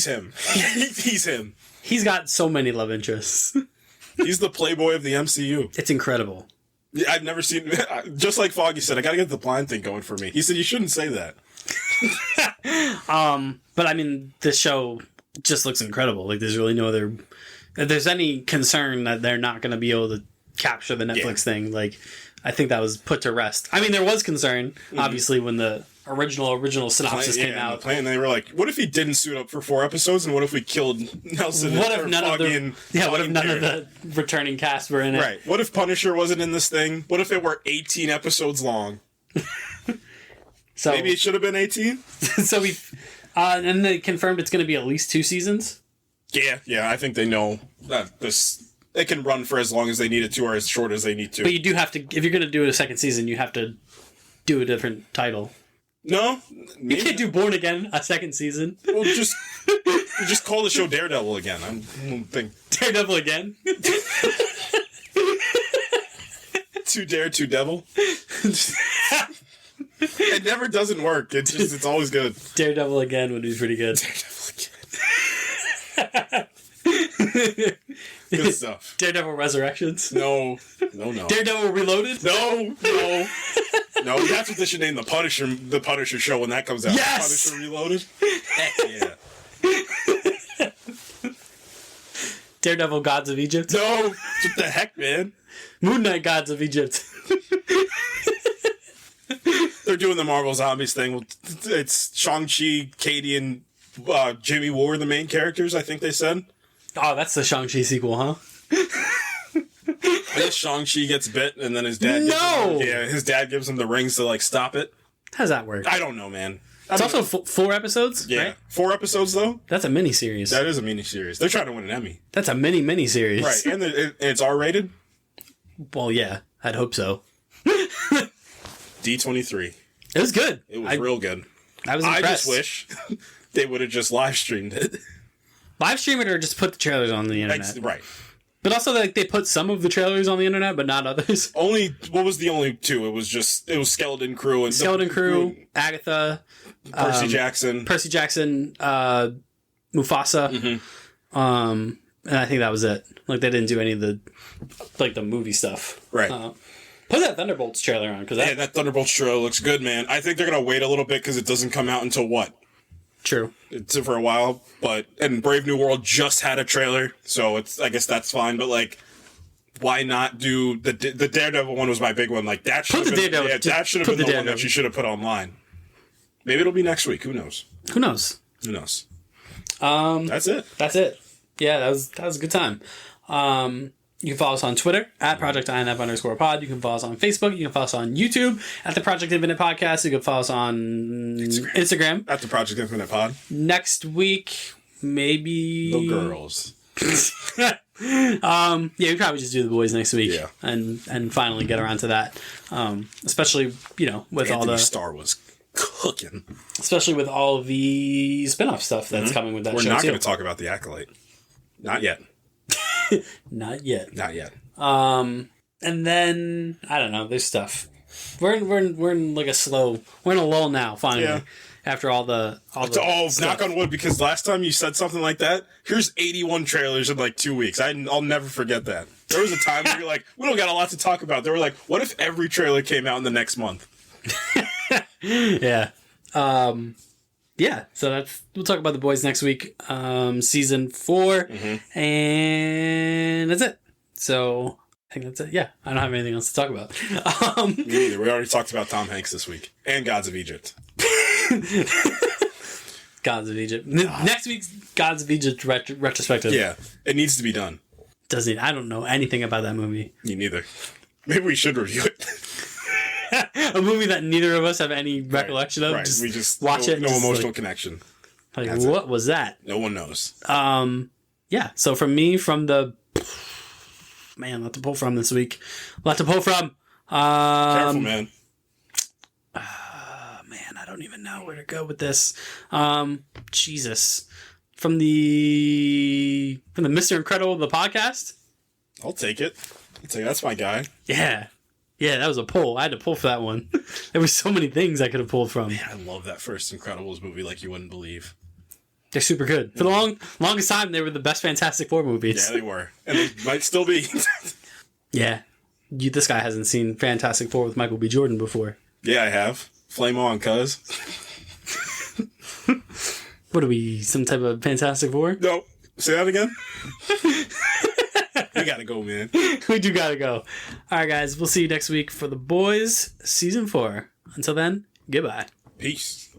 him. He's him. He's got so many love interests. He's the playboy of the MCU. It's incredible. Yeah, I've never seen, just like Foggy said, I gotta get the blind thing going for me. He said, you shouldn't say that. But I mean, this show just looks incredible. There's really no other, if there's any concern that they're not going to be able to capture the Netflix thing, I think that was put to rest. I mean, there was concern, obviously, when the original synopsis came out. And they were like, what if he didn't suit up for 4 episodes, and what if we killed Nelson? What if none of the returning cast were in it? Right. What if Punisher wasn't in this thing? What if it were 18 episodes long? So maybe it should have been 18? So and they confirmed it's going to be at least 2 seasons? Yeah, I think they know that it can run for as long as they need it to or as short as they need to. But you do have to, if you're going to do a second season, you have to do a different title. No, you can't do Born Again a second season. Well, just call the show Daredevil again. I don't think Daredevil again. Too Dare, Too Devil. It never doesn't work. It's always good. Daredevil again would be pretty good. Daredevil again. Good stuff. Daredevil Resurrections. No. No. Daredevil Reloaded? No. No, that's what they should name the Punisher show when that comes out. Yes! Punisher Reloaded? Heck yeah. Daredevil Gods of Egypt? No! What the heck, man? Moon Knight Gods of Egypt. They're doing the Marvel Zombies thing. It's Shang-Chi, Katie, and Jimmy Woo are the main characters, I think they said. Oh, that's the Shang-Chi sequel, huh? I guess Shang-Chi gets bit, and then his dad his dad gives him the rings to, like, stop it. How does that work? I don't know, man. It's also 4 episodes, yeah. right? 4 episodes, though? That's a mini-series. That is a mini-series. They're trying to win an Emmy. That's a mini-series. Right, and it's R-rated? Well, yeah, I'd hope so. D23. It was good. It was real good. I was impressed. I just wish they would have just live streamed it. Live stream it or just put the trailers on the internet. Right. But also, like, they put some of the trailers on the internet, but not others. What was the only 2? It was Skeleton Crew and Skeleton Crew, Agatha, Percy Jackson, Mufasa. Mm-hmm. And I think that was it. Like, they didn't do any of the movie stuff. Right. Put that Thunderbolts trailer on, because that Thunderbolts trailer looks good, man. I think they're gonna wait a little bit because it doesn't come out until what? True. It's for a while, and Brave New World just had a trailer, so I guess that's fine. But like, why not do the Daredevil one? Was my big one. Like that should have been the one that you should have put online. Maybe it'll be next week. Who knows? Who knows? That's it. Yeah, that was a good time. You can follow us on Twitter at @ProjectINF_pod. You can follow us on Facebook. You can follow us on YouTube at the Project Infinite Podcast. You can follow us on Instagram at the Project Infinite Pod. Next week, maybe the girls. Yeah, we probably just do the boys next week. Yeah. and finally get around to that. Especially with all the Star was cooking. Especially with all of the spin-off stuff that's coming with that show. We're not going to talk about the Acolyte. Not yet. Not yet. And then I don't know. There's stuff. We're in like we're in a lull now. Finally, after all the knock on wood, because last time you said something like that, here's 81 trailers in like 2 weeks. I'll never forget that. There was a time where you're like, we don't got a lot to talk about. They were like, what if every trailer came out in the next month? Yeah. Yeah, so we'll talk about The Boys next week, season 4, and that's it. So I think that's it. Yeah, I don't have anything else to talk about. Me neither. We already talked about Tom Hanks this week and Gods of Egypt. Gods of Egypt. Next week's Gods of Egypt retrospective. Yeah, it needs to be done. Doesn't I don't know anything about that movie. Me neither. Maybe we should review it. A movie that neither of us have any recollection of. Right. We just watch it. No emotional connection. Like, what was that? No one knows. Yeah. So from me, from the lot to pull from this week. A lot to pull from. Careful, man. Man, I don't even know where to go with this. Jesus. From the Mr. Incredible, the podcast. I'll take it. That's my guy. Yeah. Yeah, that was a pull. I had to pull for that one. There were so many things I could have pulled from. Man, I love that first Incredibles movie like you wouldn't believe. They're super good. For the longest time, they were the best Fantastic Four movies. Yeah, they were. And they might still be. Yeah. This guy hasn't seen Fantastic Four with Michael B. Jordan before. Yeah, I have. Flame on, cuz. What are we, some type of Fantastic Four? No. Say that again? We gotta go, man. We do gotta go. All right, guys. We'll see you next week for The Boys Season 4. Until then, goodbye. Peace.